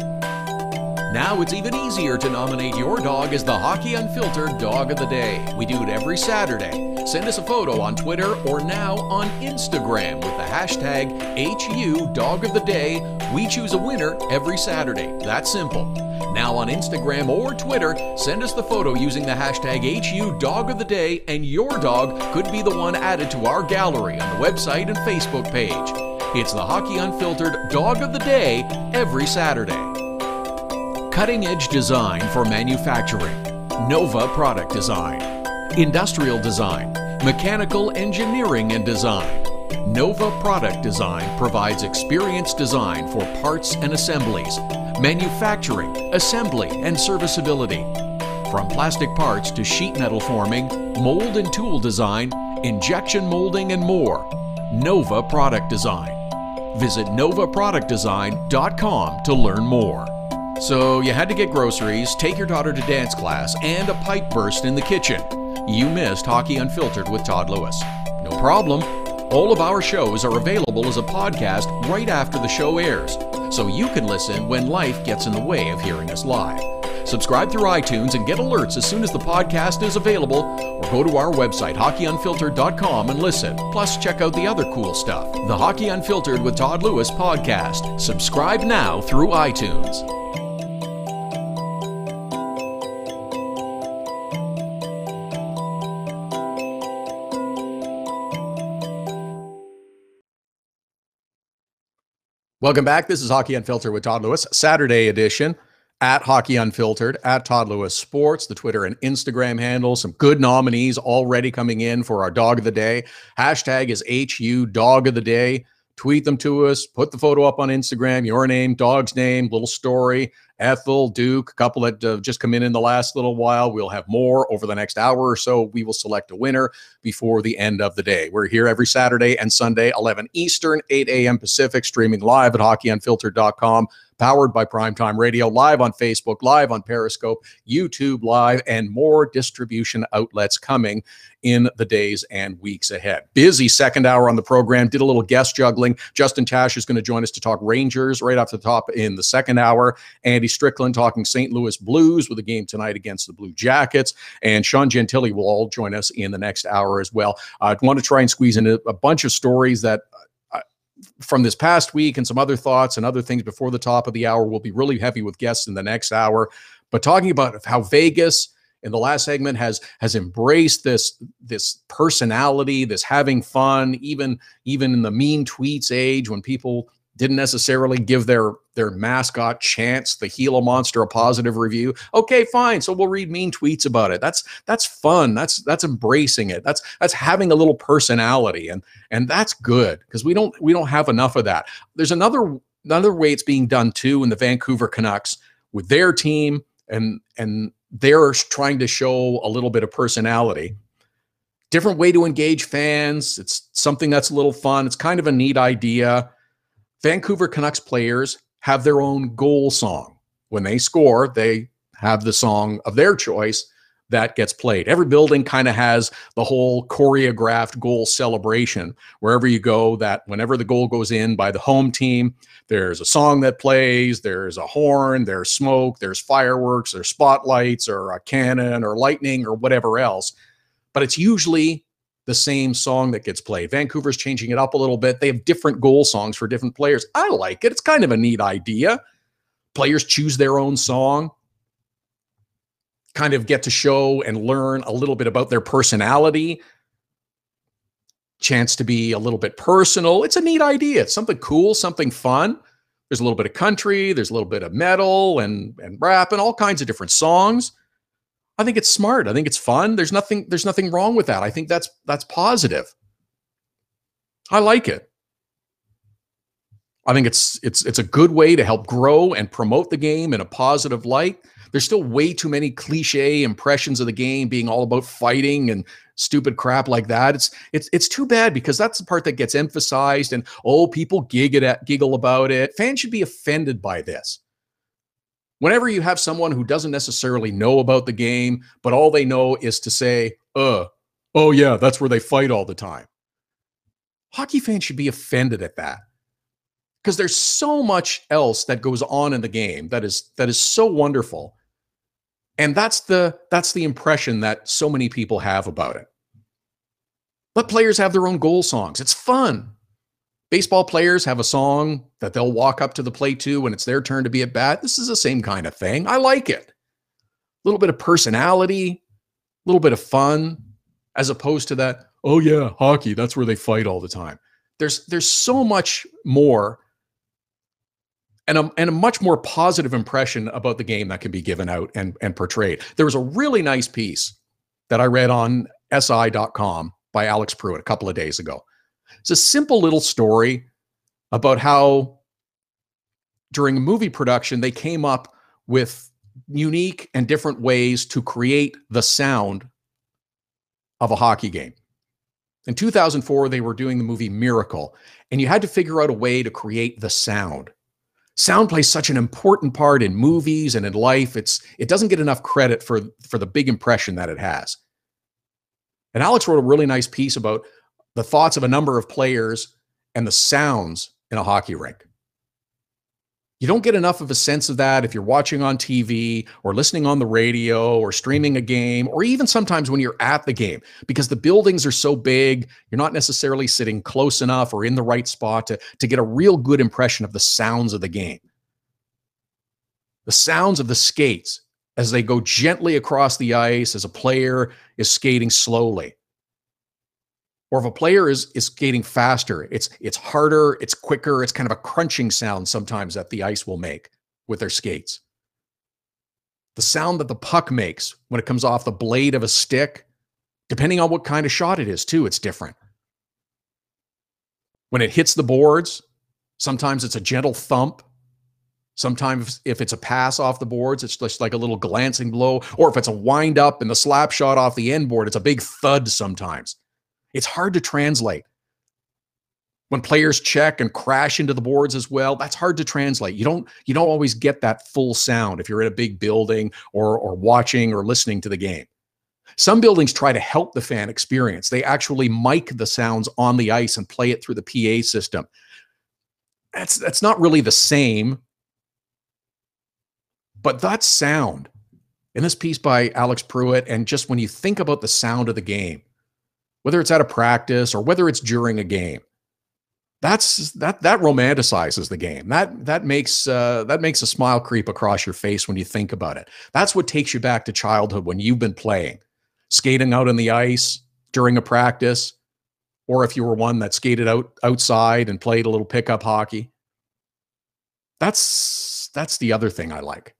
Now it's even easier to nominate your dog as the Hockey Unfiltered Dog of the Day. We do it every Saturday. Send us a photo on Twitter or now on Instagram with the hashtag HU Dog of the Day. We choose a winner every Saturday. That's simple. Now on Instagram or Twitter, send us the photo using the hashtag HU Dog of the Day, and your dog could be the one added to our gallery on the website and Facebook page. It's the Hockey Unfiltered Dog of the Day every Saturday. Cutting-edge design for manufacturing. Nova Product Design. Industrial design. Mechanical engineering and design. Nova Product Design provides experienced design for parts and assemblies, manufacturing, assembly, and serviceability. From plastic parts to sheet metal forming, mold and tool design, injection molding, and more. Nova Product Design. Visit novaproductdesign.com to learn more. So you had to get groceries, take your daughter to dance class, and a pipe burst in the kitchen. You missed Hockey Unfiltered with Todd Lewis. No problem. All of our shows are available as a podcast right after the show airs, so you can listen when life gets in the way of hearing us live. Subscribe through iTunes and get alerts as soon as the podcast is available, or go to our website, hockeyunfiltered.com, and listen. Plus, check out the other cool stuff. The Hockey Unfiltered with Todd Lewis podcast. Subscribe now through iTunes. Welcome back. This is Hockey Unfiltered with Todd Lewis, Saturday edition at Hockey Unfiltered, at Todd Lewis Sports, the Twitter and Instagram handle. Some good nominees already coming in for our Dog of the Day. Hashtag is HU Dog of the Day. Tweet them to us. Put the photo up on Instagram, your name, dog's name, little story. Ethel, Duke, a couple that have just come in the last little while. We'll have more over the next hour or so. We will select a winner before the end of the day. We're here every Saturday and Sunday, 11 Eastern, 8 a.m. Pacific, streaming live at hockeyunfiltered.com, powered by Primetime Radio, live on Facebook, live on Periscope, YouTube Live, and more distribution outlets coming in the days and weeks ahead. Busy second hour on the program. Did a little guest juggling. Justin Tasch is going to join us to talk Rangers right off the top in the second hour. Andy Strickland talking St. Louis Blues with a game tonight against the Blue Jackets. And Sean Gentile will all join us in the next hour as well. I want to try and squeeze in a bunch of stories that from this past week and some other thoughts and other things before the top of the hour. We'll be really heavy with guests in the next hour. But talking about how Vegas in the last segment has embraced this personality, this having fun, even in the mean tweets age when people didn't necessarily give their mascot Chance, the Gila monster, a positive review. Okay, fine. So we'll read mean tweets about it. That's fun. That's embracing it. That's having a little personality, and that's good because we don't have enough of that. There's another way it's being done too in the Vancouver Canucks with their team, and they're trying to show a little bit of personality. Different way to engage fans. It's something that's a little fun. It's kind of a neat idea. Vancouver Canucks players have their own goal song. When they score, they have the song of their choice that gets played. Every building kind of has the whole choreographed goal celebration. Wherever you go, that whenever the goal goes in by the home team, there's a song that plays, there's a horn, there's smoke, there's fireworks, there's spotlights or a cannon or lightning or whatever else. But it's usually the same song that gets played. Vancouver's changing it up a little bit. They have different goal songs for different players. I like it. It's kind of a neat idea. Players choose their own song, kind of get to show and learn a little bit about their personality, chance to be a little bit personal. It's a neat idea. It's something cool, something fun. There's a little bit of country, there's a little bit of metal and rap and all kinds of different songs. I think it's smart. I think it's fun. There's nothing wrong with that. I think that's positive. I like it. I think it's a good way to help grow and promote the game in a positive light. There's still way too many cliche impressions of the game being all about fighting and stupid crap like that. It's too bad because that's the part that gets emphasized and people giggle about it. Fans should be offended by this. Whenever you have someone who doesn't necessarily know about the game, but all they know is to say, oh yeah, that's where they fight all the time. Hockey fans should be offended at that because there's so much else that goes on in the game that is so wonderful. And that's the impression that so many people have about it. Let players have their own goal songs. It's fun. Baseball players have a song that they'll walk up to the plate to when it's their turn to be at bat. This is the same kind of thing. I like it. A little bit of personality, a little bit of fun, as opposed to that, oh yeah, hockey, that's where they fight all the time. There's so much more and a much more positive impression about the game that can be given out and portrayed. There was a really nice piece that I read on SI.com by Alex Pruitt a couple of days ago. It's a simple little story about how during a movie production, they came up with unique and different ways to create the sound of a hockey game. In 2004, they were doing the movie Miracle, and you had to figure out a way to create the sound. Sound plays such an important part in movies and in life. It doesn't get enough credit for the big impression that it has. And Alex wrote a really nice piece about the thoughts of a number of players and the sounds in a hockey rink. You don't get enough of a sense of that if you're watching on TV or listening on the radio or streaming a game, or even sometimes when you're at the game, because the buildings are so big, you're not necessarily sitting close enough or in the right spot to get a real good impression of the sounds of the game. The sounds of the skates as they go gently across the ice as a player is skating slowly. Or if a player is skating faster, it's harder, it's quicker, it's kind of a crunching sound sometimes that the ice will make with their skates. The sound that the puck makes when it comes off the blade of a stick, depending on what kind of shot it is too, it's different. When it hits the boards, sometimes it's a gentle thump. Sometimes if it's a pass off the boards, it's just like a little glancing blow. Or if it's a wind up and the slap shot off the end board, it's a big thud sometimes. It's hard to translate. When players check and crash into the boards as well, that's hard to translate. You don't always get that full sound if you're in a big building or watching or listening to the game. Some buildings try to help the fan experience. They actually mic the sounds on the ice and play it through the PA system. That's not really the same, but that's sound. In this piece by Alex Pruitt, and just when you think about the sound of the game, whether it's at a practice or whether it's during a game, that romanticizes the game. That makes a smile creep across your face when you think about it. That's what takes you back to childhood when you've been playing, skating out on the ice during a practice, or if you were one that skated outside and played a little pickup hockey. That's the other thing I like.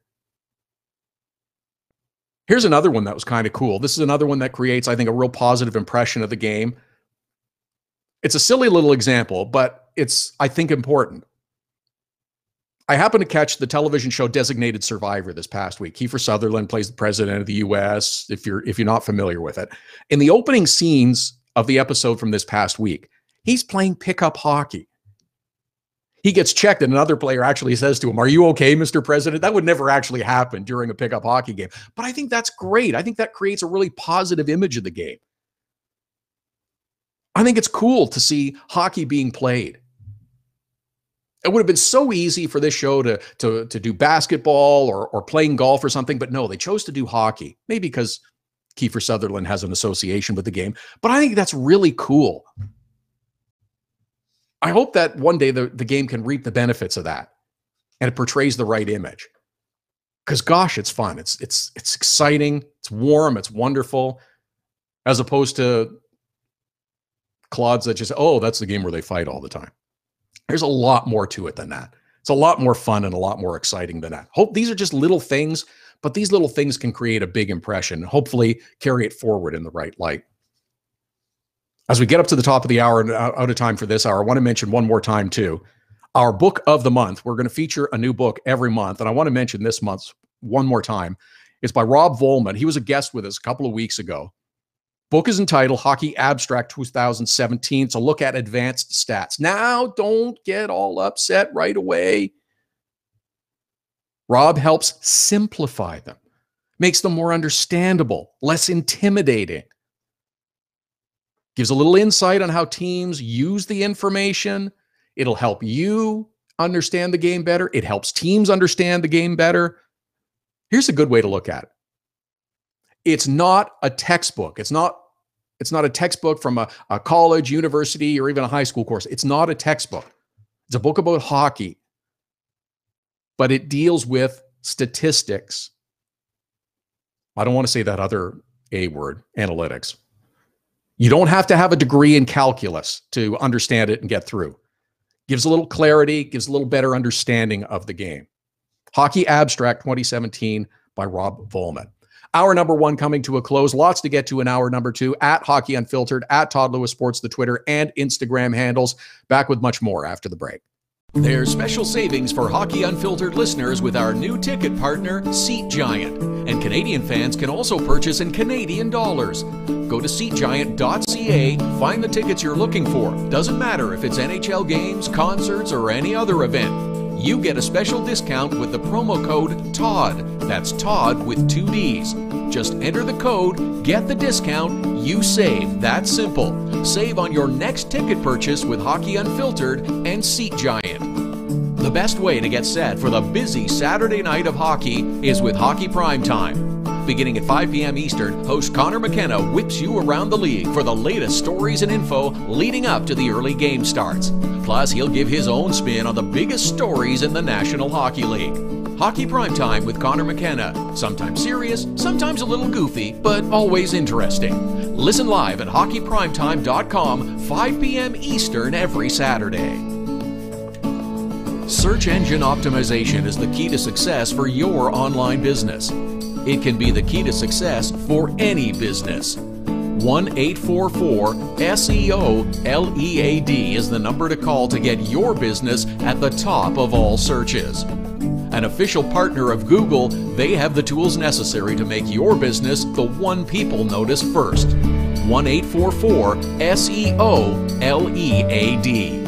Here's another one that was kind of cool. This is another one that creates, I think, a real positive impression of the game. It's a silly little example, but it's, I think, important. I happened to catch the television show Designated Survivor this past week. Kiefer Sutherland plays the president of the U.S., if you're not familiar with it. In the opening scenes of the episode from this past week, he's playing pickup hockey. He gets checked and another player actually says to him, "Are you okay, Mr. President?" That would never actually happen during a pickup hockey game. But I think that's great. I think that creates a really positive image of the game. I think it's cool to see hockey being played. It would have been so easy for this show to do basketball or playing golf or something, but no, they chose to do hockey. Maybe because Kiefer Sutherland has an association with the game, but I think that's really cool. I hope that one day the game can reap the benefits of that and it portrays the right image. Because gosh, it's fun. It's exciting. It's warm. It's wonderful. As opposed to clods that just, oh, that's the game where they fight all the time. There's a lot more to it than that. It's a lot more fun and a lot more exciting than that. Hope these are just little things, but these little things can create a big impression and hopefully carry it forward in the right light. As we get up to the top of the hour and out of time for this hour, I want to mention one more time too, our book of the month. We're going to feature a new book every month. And I want to mention this month's one more time. It's by Rob Volman. He was a guest with us a couple of weeks ago. Book is entitled Hockey Abstract 2017. It's a look at advanced stats. Now, don't get all upset right away. Rob helps simplify them, makes them more understandable, less intimidating. Gives a little insight on how teams use the information. It'll help you understand the game better. It helps teams understand the game better. Here's a good way to look at it. It's not a textbook. It's not a textbook from a college, university, or even a high school course. It's not a textbook. It's a book about hockey. But it deals with statistics. I don't want to say that other A word, analytics. You don't have to have a degree in calculus to understand it and get through. Gives a little clarity, gives a little better understanding of the game. Hockey Abstract 2017 by Rob Volman. Hour number one coming to a close. Lots to get to in hour number two at Hockey Unfiltered, at Todd Lewis Sports, the Twitter and Instagram handles. Back with much more after the break. There's special savings for Hockey Unfiltered listeners with our new ticket partner, Seat Giant. And Canadian fans can also purchase in Canadian dollars. Go to seatgiant.ca, find the tickets you're looking for. Doesn't matter if it's NHL games, concerts, or any other event. You get a special discount with the promo code TODD. That's Todd with 2 D's. Just enter the code, get the discount, you save. That's simple. Save on your next ticket purchase with Hockey Unfiltered and Seat Giant. The best way to get set for the busy Saturday night of hockey is with Hockey Primetime. Beginning at 5 p.m. Eastern, host Connor McKenna whips you around the league for the latest stories and info leading up to the early game starts. Plus, he'll give his own spin on the biggest stories in the National Hockey League. Hockey Primetime with Connor McKenna. Sometimes serious, sometimes a little goofy, but always interesting. Listen live at hockeyprimetime.com, 5 p.m. Eastern every Saturday. Search engine optimization is the key to success for your online business. It can be the key to success for any business. 1-844-SEO-LEAD is the number to call to get your business at the top of all searches. An official partner of Google, they have the tools necessary to make your business the one people notice first. 1-844-SEO-LEAD.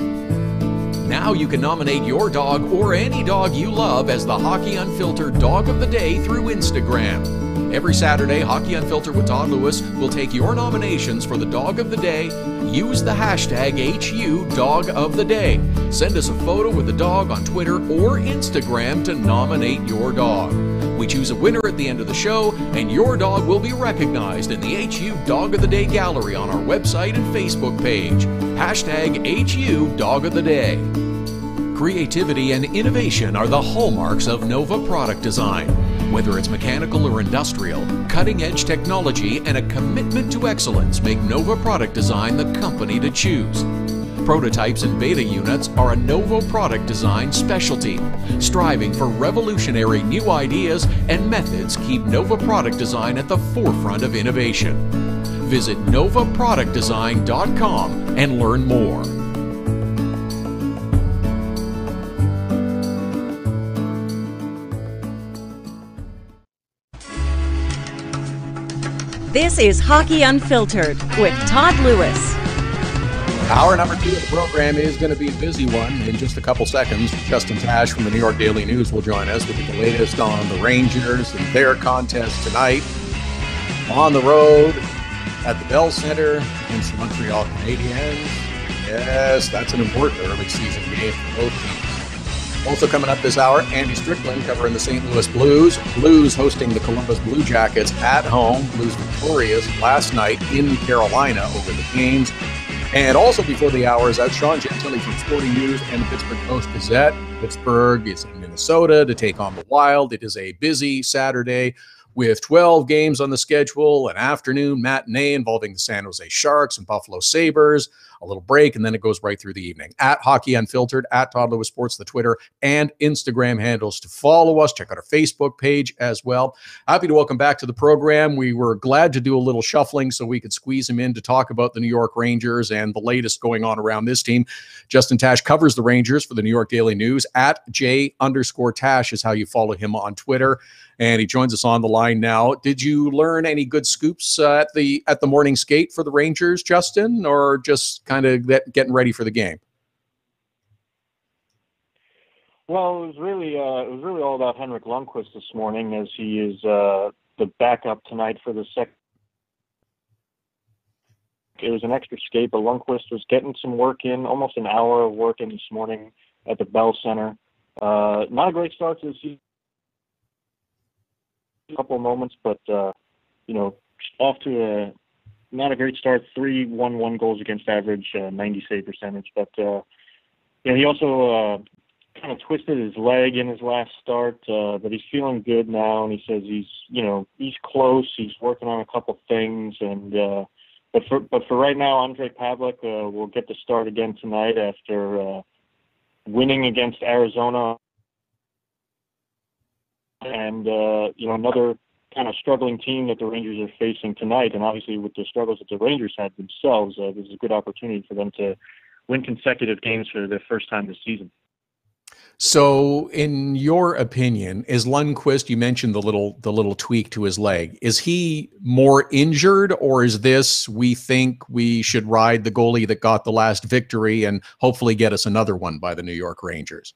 Now you can nominate your dog or any dog you love as the Hockey Unfiltered Dog of the Day through Instagram. Every Saturday, Hockey Unfiltered with Todd Lewis will take your nominations for the Dog of the Day. Use the hashtag #HUDogoftheDay. Send us a photo with the dog on Twitter or Instagram to nominate your dog. We choose a winner at the end of the show, and your dog will be recognized in the HU Dog of the Day gallery on our website and Facebook page. Hashtag #HUDogoftheDay. Creativity and innovation are the hallmarks of Nova Product Design. Whether it's mechanical or industrial, cutting-edge technology and a commitment to excellence make Nova Product Design the company to choose. Prototypes and beta units are a Nova Product Design specialty. Striving for revolutionary new ideas and methods keep Nova Product Design at the forefront of innovation. Visit novaproductdesign.com and learn more. This is Hockey Unfiltered with Todd Lewis. Hour number 2 of the program is going to be a busy one. In just a couple seconds, Justin Tasch from the New York Daily News will join us with the latest on the Rangers and their contest tonight. On the road at the Bell Center against the Montreal Canadiens. Yes, that's an important early season game for both teams. Also coming up this hour, Andy Strickland covering the St. Louis Blues. Blues hosting the Columbus Blue Jackets at home. Blues victorious last night in Carolina over the Canes. And also before the hour is out, Sean Gentile from Sporting News and the Pittsburgh Post-Gazette. Pittsburgh is in Minnesota to take on the Wild. It is a busy Saturday with 12 games on the schedule, an afternoon matinee involving the San Jose Sharks and Buffalo Sabres, a little break, and then it goes right through the evening. At Hockey Unfiltered, at Todd Lewis Sports, the Twitter and Instagram handles to follow us. Check out our Facebook page as well. Happy to welcome back to the program. We were glad to do a little shuffling so we could squeeze him in to talk about the New York Rangers and the latest going on around this team. Justin Tasch covers the Rangers for the New York Daily News. At J_Tasch is how you follow him on Twitter. And he joins us on the line now. Did you learn any good scoops at the morning skate for the Rangers, Justin, or just kind of getting ready for the game? Well, it was really all about Henrik Lundqvist this morning, as he is the backup tonight for the second. It was an extra skate, but Lundqvist was getting some work in, almost an hour of work in this morning at the Bell Center. Not a great start to the season. Couple of moments, but off to not a great start. 3-1-1 goals against average, 90 save percentage. But he also kind of twisted his leg in his last start, but he's feeling good now, and he says he's close. He's working on a couple things, and but for right now, Ondrej Pavelec will get the start again tonight after winning against Arizona. And, another kind of struggling team that the Rangers are facing tonight. And obviously with the struggles that the Rangers had themselves, this is a good opportunity for them to win consecutive games for the first time this season. So in your opinion, is Lundqvist, you mentioned the little tweak to his leg, is he more injured, or is this, we think we should ride the goalie that got the last victory and hopefully get us another one by the New York Rangers?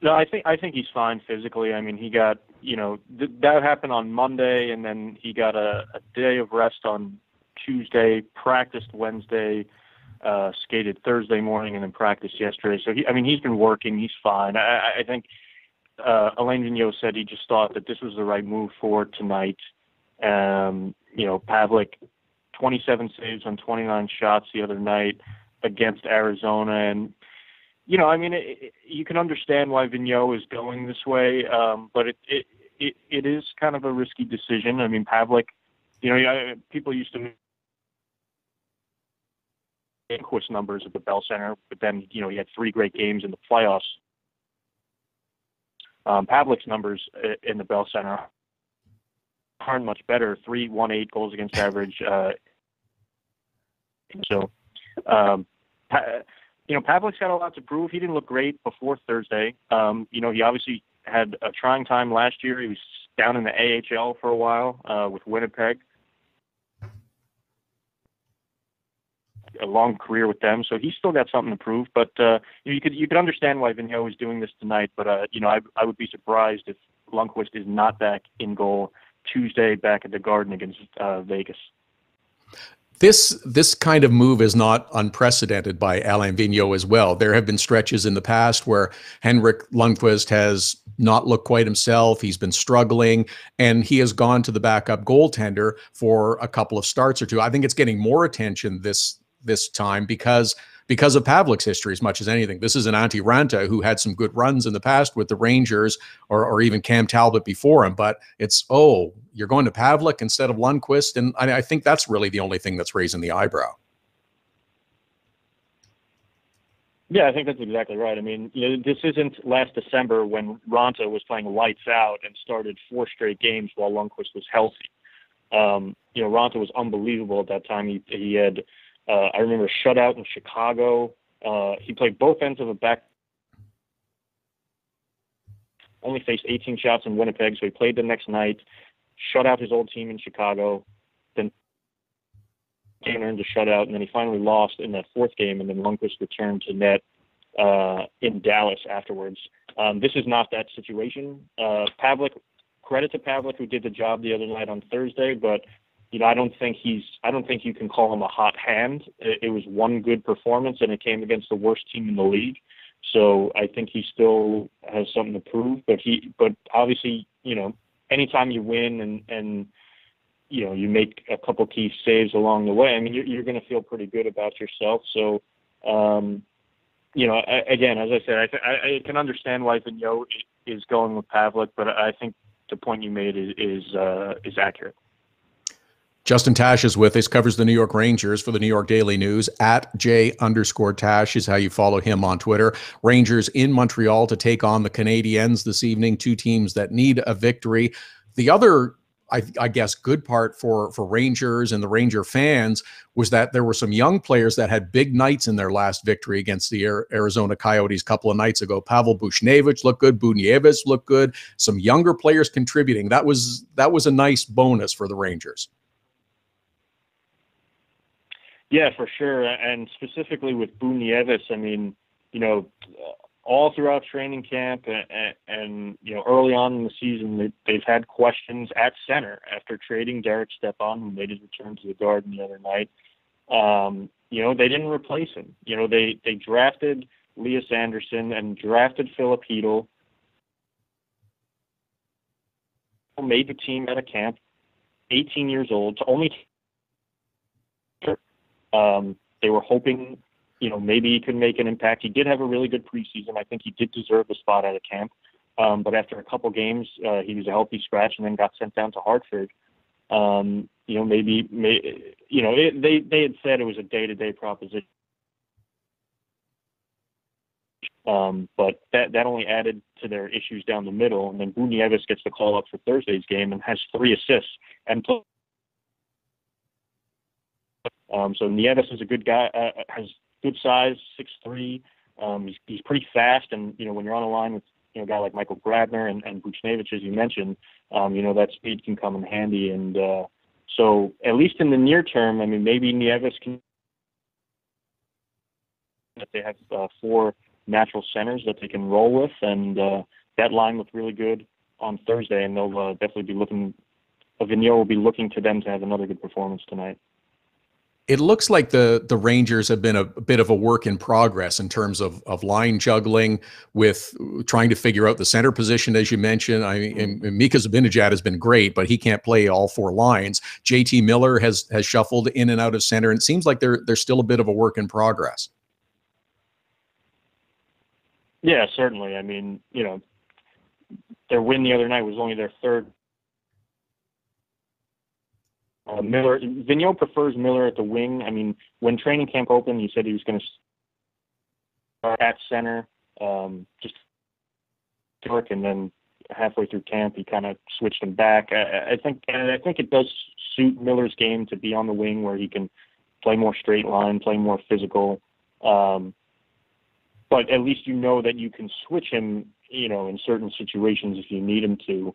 No, I think he's fine physically. I mean, he got, that happened on Monday, and then he got a day of rest on Tuesday, practiced Wednesday, skated Thursday morning, and then practiced yesterday. So he's been working. He's fine. I think Alain Vigneault said he just thought that this was the right move for tonight. Pavelec, 27 saves on 29 shots the other night against Arizona, and I mean, you can understand why Vigneault is going this way, but it is kind of a risky decision. I mean, Pavlik, people used to Lundqvist numbers at the Bell Center, but then, he had 3 great games in the playoffs. Pavlik's numbers in the Bell Center aren't much better. 3.18 goals against average. Pavlik's got a lot to prove. He didn't look great before Thursday. He obviously had a trying time last year. He was down in the AHL for a while with Winnipeg. A long career with them, so he's still got something to prove. But you could understand why Vigneault is doing this tonight. But I would be surprised if Lundqvist is not back in goal Tuesday back at the Garden against Vegas. This kind of move is not unprecedented by Alain Vigneault as well. There have been stretches in the past where Henrik Lundqvist has not looked quite himself. He's been struggling, and he has gone to the backup goaltender for a couple of starts or two. I think it's getting more attention this time because of Pavlik's history as much as anything. This is an Antti Ranta who had some good runs in the past with the Rangers or even Cam Talbot before him. But it's, you're going to Pavlik instead of Lundqvist. And I think that's really the only thing that's raising the eyebrow. Yeah, I think that's exactly right. I mean, this isn't last December when Ranta was playing lights out and started 4 straight games while Lundqvist was healthy. Ranta was unbelievable at that time. He had, I remember, a shutout in Chicago. He played both ends of the back. Only faced 18 shots in Winnipeg, so he played the next night, shut out his old team in Chicago, then earned a shutout, and then he finally lost in that 4th game, and then Lundqvist returned to net in Dallas afterwards. This is not that situation. Credit to Pavlik, who did the job the other night on Thursday, but I don't think you can call him a hot hand. It was one good performance, and it came against the worst team in the league. So I think he still has something to prove. But obviously, anytime you win and you make a couple key saves along the way, I mean, you're going to feel pretty good about yourself. So, again, as I said, I can understand why Vigneault is going with Pavlik, but I think the point you made is accurate. Justin Tasch is with us, covers the New York Rangers for the New York Daily News. @J_Tasch is how you follow him on Twitter. Rangers in Montreal to take on the Canadiens this evening, 2 teams that need a victory. The other, I guess, good part for Rangers and the Ranger fans was that there were some young players that had big nights in their last victory against the Arizona Coyotes a couple of nights ago. Pavel Buchnevich looked good. Buchnevich looked good. Some younger players contributing. That was a nice bonus for the Rangers. Yeah, for sure. And specifically with Buchnevich, I mean, all throughout training camp and early on in the season, they've had questions at center after trading Derek Stepan, who made his return to the Garden the other night. They didn't replace him. They drafted Elias Anderson and drafted Philip Hedl. Made the team at a camp, 18 years old, to only. They were hoping, maybe he could make an impact. He did have a really good preseason. I think he did deserve a spot at a camp. But after a couple games, he was a healthy scratch and then got sent down to Hartford. They had said it was a day-to-day proposition. But that only added to their issues down the middle. And then Buchnevich gets the call up for Thursday's game and has 3 assists and so Nieves is a good guy, has good size, 6'3". He's pretty fast, and when you're on a line with a guy like Michael Grabner and Buchnevich, as you mentioned, that speed can come in handy. And so at least in the near term, I mean, maybe Nieves can. That they have 4 natural centers that they can roll with, and that line looked really good on Thursday, and they'll definitely be looking. Vigneault will be looking to them to have another good performance tonight. It looks like the Rangers have been a bit of a work in progress in terms of line juggling with trying to figure out the center position, as you mentioned. I mean, Mika Zibanejad has been great, but he can't play all 4 lines. JT Miller has shuffled in and out of center, and it seems like there's still a bit of a work in progress. Yeah, certainly. I mean, their win the other night was only their third. Vigneault prefers Miller at the wing. I mean, when training camp opened, he said he was going to start at center, just work, and then halfway through camp, he kind of switched him back. I think it does suit Miller's game to be on the wing where he can play more straight line, play more physical. But at least that you can switch him, in certain situations if you need him to.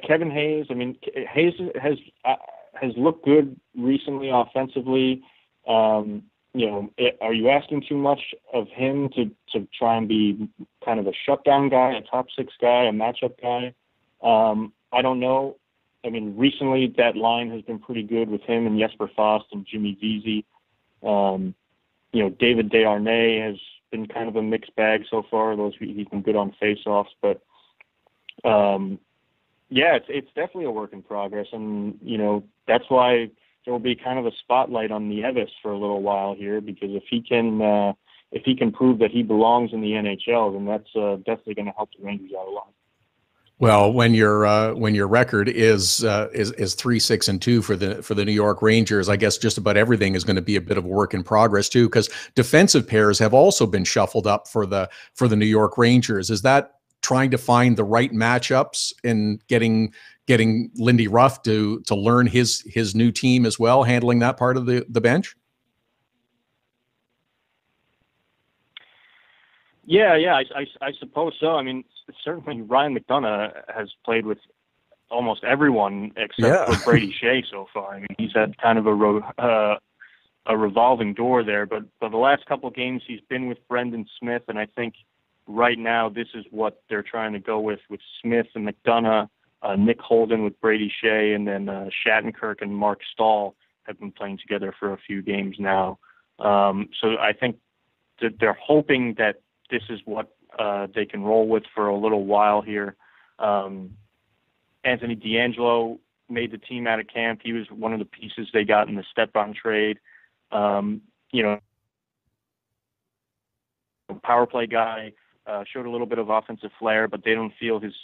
Kevin Hayes. I mean, Hayes has looked good recently offensively. Are you asking too much of him to try and be kind of a shutdown guy, a top six guy, a matchup guy? I don't know. I mean, recently that line has been pretty good with him and Jesper Fast and Jimmy Vesey. David Desharnais has been kind of a mixed bag so far. He's been good on faceoffs, but it's definitely a work in progress, and that's why there will be kind of a spotlight on Nieves for a little while here, because if he can prove that he belongs in the NHL, then that's definitely going to help the Rangers out a lot. Well, when your record is 3-6-2 for the New York Rangers, I guess just about everything is going to be a bit of a work in progress too, because defensive pairs have also been shuffled up for the New York Rangers. Is that trying to find the right matchups and getting Lindy Ruff to learn his new team as well, handling that part of the bench? Yeah, I suppose so. I mean, certainly Ryan McDonough has played with almost everyone except for Brady Shea so far. I mean, he's had kind of a revolving door there, but for the last couple of games he's been with Brendan Smith, and I think right now this is what they're trying to go with Smith and McDonough, Nick Holden with Brady Shea, and then Shattenkirk and Mark Stahl have been playing together for a few games now. So I think that they're hoping that this is what they can roll with for a little while here. Anthony D'Angelo made the team out of camp. He was one of the pieces they got in the Stepan trade. Power play guy, showed a little bit of offensive flair, but they don't feel his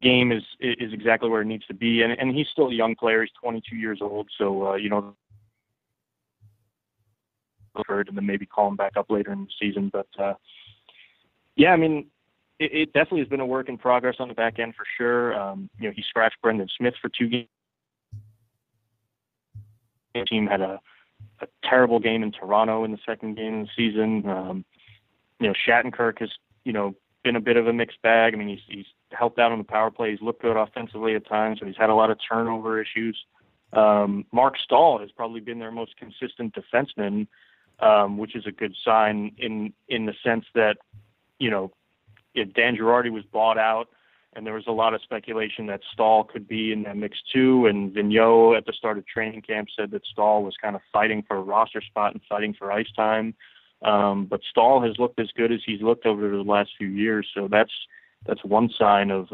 game is exactly where it needs to be. And he's still a young player. He's 22 years old. So, and then maybe call him back up later in the season. But I mean, it definitely has been a work in progress on the back end for sure. He scratched Brendan Smith for 2 games. The team had a terrible game in Toronto in the second game of the season. Shattenkirk has, been a bit of a mixed bag. I mean, he's helped out on the power play. He's looked good offensively at times, but he's had a lot of turnover issues. Mark Stahl has probably been their most consistent defenseman, which is a good sign in the sense that, Dan Girardi was bought out, and there was a lot of speculation that Stahl could be in that mix too. And Vigneault at the start of training camp said that Stahl was kind of fighting for a roster spot and fighting for ice time. But Stahl has looked as good as he's looked over the last few years. So that's one sign of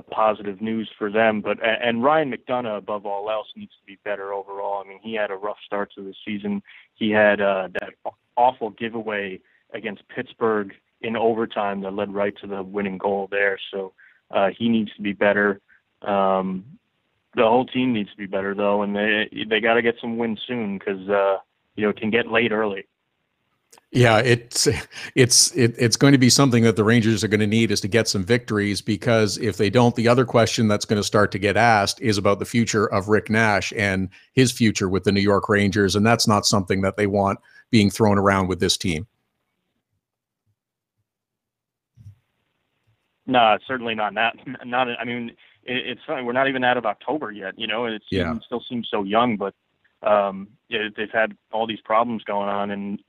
positive news for them. And Ryan McDonough, above all else, needs to be better overall. I mean, he had a rough start to the season. He had that awful giveaway against Pittsburgh in overtime that led right to the winning goal there. So he needs to be better. The whole team needs to be better, though, and they got to get some wins soon because it can get late early. Yeah, it's going to be something that the Rangers are going to need, is to get some victories, because if they don't, the other question that's going to start to get asked is about the future of Rick Nash and his future with the New York Rangers, and that's not something that they want being thrown around with this team. No, it's certainly not. I mean, it's funny. We're not even out of October yet. It still seems so young, but they've had all these problems going on, and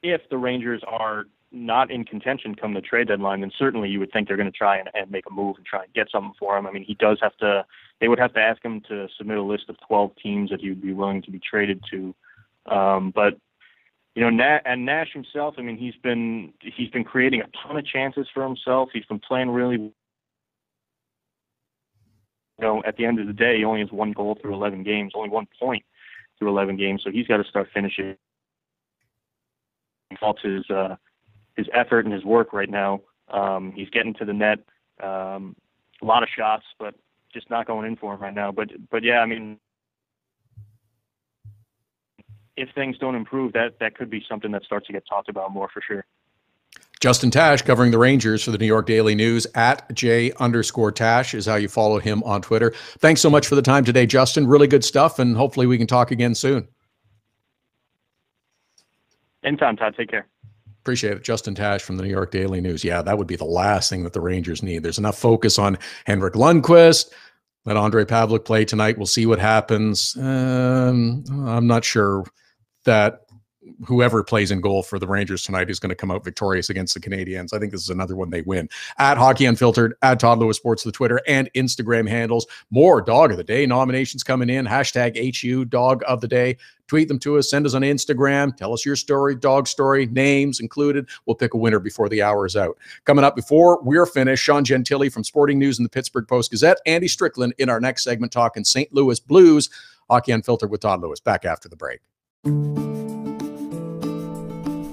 if the Rangers are not in contention come the trade deadline, then certainly you would think they're going to try and make a move and try and get something for him. I mean, they would have to ask him to submit a list of 12 teams that he would be willing to be traded to. But and Nash himself, I mean, he's been creating a ton of chances for himself. He's been playing really at the end of the day, he only has 1 goal through 11 games, only 1 point through 11 games. So he's got to start finishing. Faults his effort and his work right now. He's getting to the net, a lot of shots, but just not going in for him right now. But yeah, I mean, if things don't improve, that could be something that starts to get talked about more for sure. Justin Tasch covering the Rangers for the New York Daily News. At @J_Tasch is how you follow him on Twitter. Thanks so much for the time today, Justin. Really good stuff, and hopefully we can talk again soon. Anytime, Todd. Take care. Appreciate it. Justin Tasch from the New York Daily News. Yeah, that would be the last thing that the Rangers need. There's enough focus on Henrik Lundqvist. Let Andre Pavlik play tonight. We'll see what happens. I'm not sure that whoever plays in goal for the Rangers tonight is going to come out victorious against the Canadiens. I think this is another one they win. At Hockey Unfiltered, at Todd Lewis Sports, the Twitter and Instagram handles. More Dog of the Day nominations coming in. #HU Dog of the Day. Tweet them to us. Send us on Instagram. Tell us your story, dog story, names included. We'll pick a winner before the hour is out. Coming up before we're finished, Sean Gentile from Sporting News and the Pittsburgh Post-Gazette. Andy Strickland in our next segment talking St. Louis Blues. Hockey Unfiltered with Todd Lewis. Back after the break.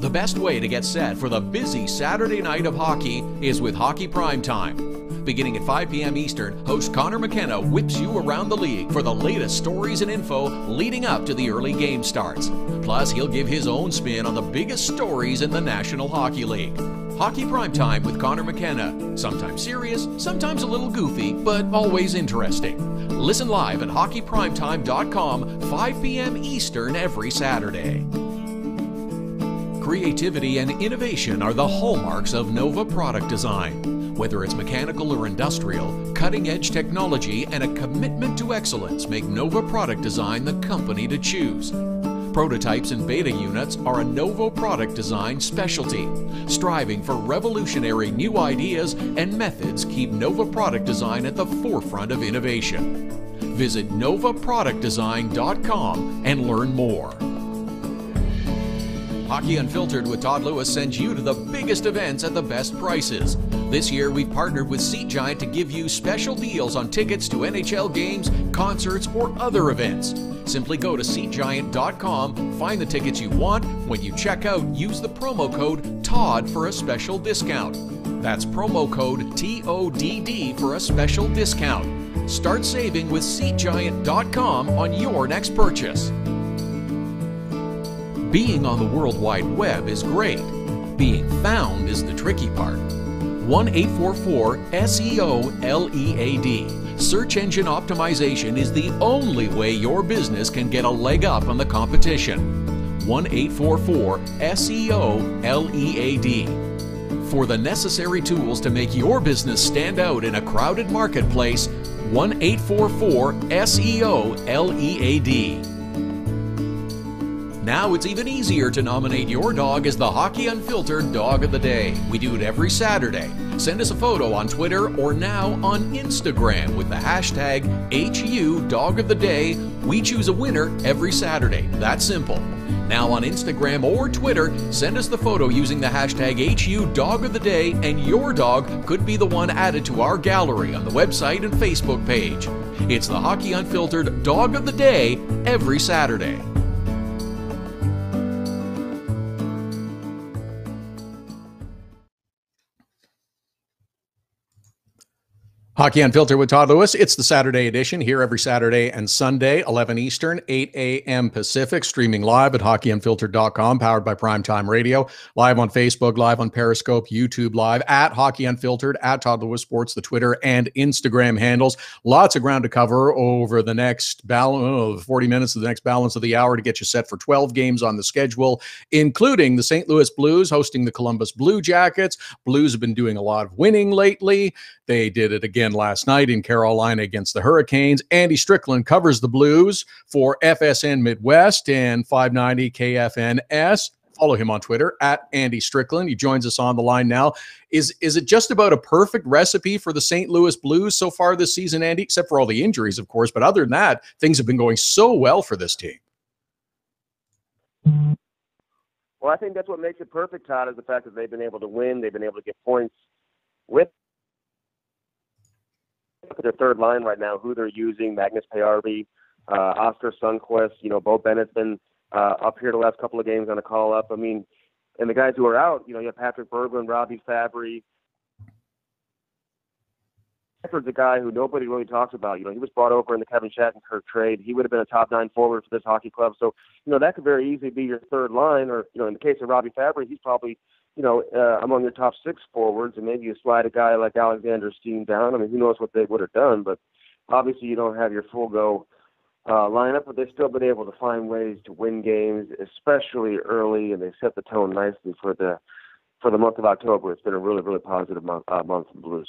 The best way to get set for the busy Saturday night of hockey is with Hockey Primetime. Beginning at 5 p.m. Eastern, host Connor McKenna whips you around the league for the latest stories and info leading up to the early game starts. Plus, he'll give his own spin on the biggest stories in the National Hockey League. Hockey Primetime with Connor McKenna. Sometimes serious, sometimes a little goofy, but always interesting. Listen live at hockeyprimetime.com, 5 p.m. Eastern every Saturday. Creativity and innovation are the hallmarks of Nova Product Design. Whether it's mechanical or industrial, cutting-edge technology and a commitment to excellence make Nova Product Design the company to choose. Prototypes and beta units are a Nova Product Design specialty. Striving for revolutionary new ideas and methods keep Nova Product Design at the forefront of innovation. Visit novaproductdesign.com and learn more. Hockey Unfiltered with Todd Lewis sends you to the biggest events at the best prices. This year, we've partnered with Seat Giant to give you special deals on tickets to NHL games, concerts, or other events. Simply go to SeatGiant.com, find the tickets you want. When you check out, use the promo code TODD for a special discount. That's promo code TODD for a special discount. Start saving with SeatGiant.com on your next purchase. Being on the World Wide Web is great. Being found is the tricky part. 1-844-SEO-LEAD. Search engine optimization is the only way your business can get a leg up on the competition. 1-844-SEO-LEAD. For the necessary tools to make your business stand out in a crowded marketplace, 1-844-SEO-LEAD. Now it's even easier to nominate your dog as the Hockey Unfiltered Dog of the Day. We do it every Saturday. Send us a photo on Twitter or now on Instagram with the hashtag HU Dog of the Day. We choose a winner every Saturday. That's simple. Now on Instagram or Twitter, send us the photo using the hashtag HU Dog of the Day, and your dog could be the one added to our gallery on the website and Facebook page. It's the Hockey Unfiltered Dog of the Day every Saturday. Hockey Unfiltered with Todd Lewis. It's the Saturday edition here every Saturday and Sunday, 11 Eastern, 8 a.m. Pacific, streaming live at hockeyunfiltered.com, powered by Primetime Radio, live on Facebook, live on Periscope, YouTube Live, at Hockey Unfiltered, at Todd Lewis Sports, the Twitter and Instagram handles. Lots of ground to cover over the next 40 minutes of the next balance of the hour to get you set for 12 games on the schedule, including the St. Louis Blues hosting the Columbus Blue Jackets. Blues have been doing a lot of winning lately. They did it again last night in Carolina against the Hurricanes. Andy Strickland covers the Blues for FSN Midwest and 590 KFNS. Follow him on Twitter at Andy Strickland. He joins us on the line now. Is it just about a perfect recipe for the St. Louis Blues so far this season, Andy? Except for all the injuries, of course. But other than that, things have been going so well for this team. Well, I think that's what makes it perfect, Todd, is the fact that they've been able to win. They've been able to get points with Look at their third line right now, who they're using: Magnus Payarvi, Oscar Sundquist. Bo Bennett's been up here the last couple of games on a call-up. I mean, and the guys who are out, you have Patrick Berglund, Robbie Fabry. Stafford's a guy who nobody really talks about. He was brought over in the Kevin Shattenkirk trade. He would have been a top 9 forward for this hockey club. So, that could very easily be your third line, or, in the case of Robbie Fabry, he's probably, among your top 6 forwards, and maybe you slide a guy like Alexander Steen down. I mean, who knows what they would have done, but obviously you don't have your full-go lineup, but they've still been able to find ways to win games, especially early, and they set the tone nicely for the month of October. It's been a really, really positive month for the Blues.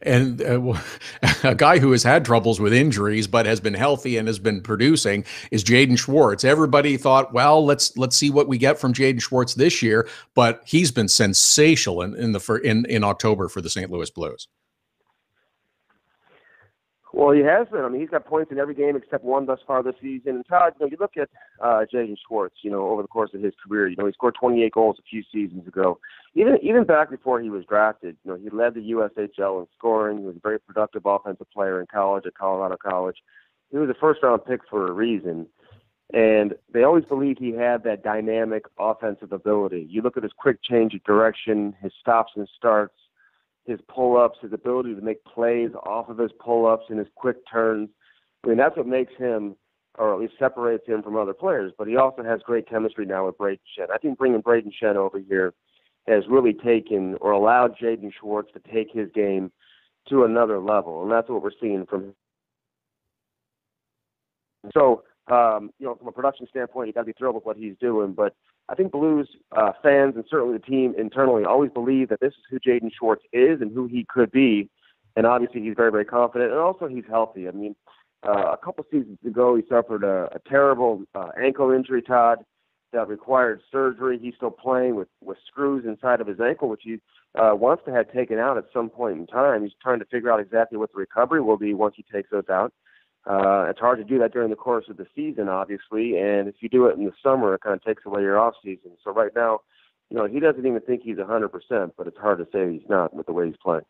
And a guy who has had troubles with injuries but has been healthy and has been producing is Jaden Schwartz. Everybody thought, well, let's see what we get from Jaden Schwartz this year, but he's been sensational in October for the St. Louis Blues. Well, he has been. I mean, he's got points in every game except one thus far this season. And Todd, you look at Jaden Schwartz, over the course of his career, he scored 28 goals a few seasons ago. Even back before he was drafted, he led the USHL in scoring. He was a very productive offensive player in college at Colorado College. He was a first-round pick for a reason. And they always believed he had that dynamic offensive ability. You look at his quick change of direction, his stops and starts, his pull-ups, his ability to make plays off of his pull-ups and his quick turns. I mean, that's what makes him, or at least separates him from other players. But he also has great chemistry now with Braden Shen. I think bringing Braden Shen over here has really taken or allowed Jaden Schwartz to take his game to another level, and that's what we're seeing from him. So, from a production standpoint, you got to be thrilled with what he's doing. But I think Blues fans and certainly the team internally always believe that this is who Jaden Schwartz is and who he could be. And obviously he's very, very confident. And also he's healthy. I mean, a couple seasons ago he suffered a terrible ankle injury, Todd, that required surgery. He's still playing with screws inside of his ankle, which he wants to have taken out at some point in time. He's trying to figure out exactly what the recovery will be once he takes those out. It's hard to do that during the course of the season, obviously, and if you do it in the summer, it kind of takes away your off season. So right now, he doesn't even think he's 100%, but it's hard to say he's not with the way he's playing.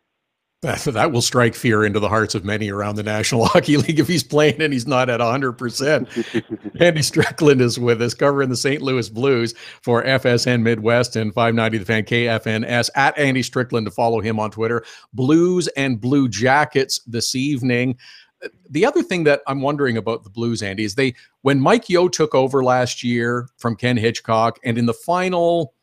That will strike fear into the hearts of many around the National Hockey League if he's playing and he's not at 100%. Andy Strickland is with us, covering the St. Louis Blues for FSN Midwest and 590 The Fan KFNS. At Andy Strickland to follow him on Twitter. Blues and Blue Jackets this evening. The other thing that I'm wondering about the Blues, Andy, is when Mike Yeo took over last year from Ken Hitchcock, and in the final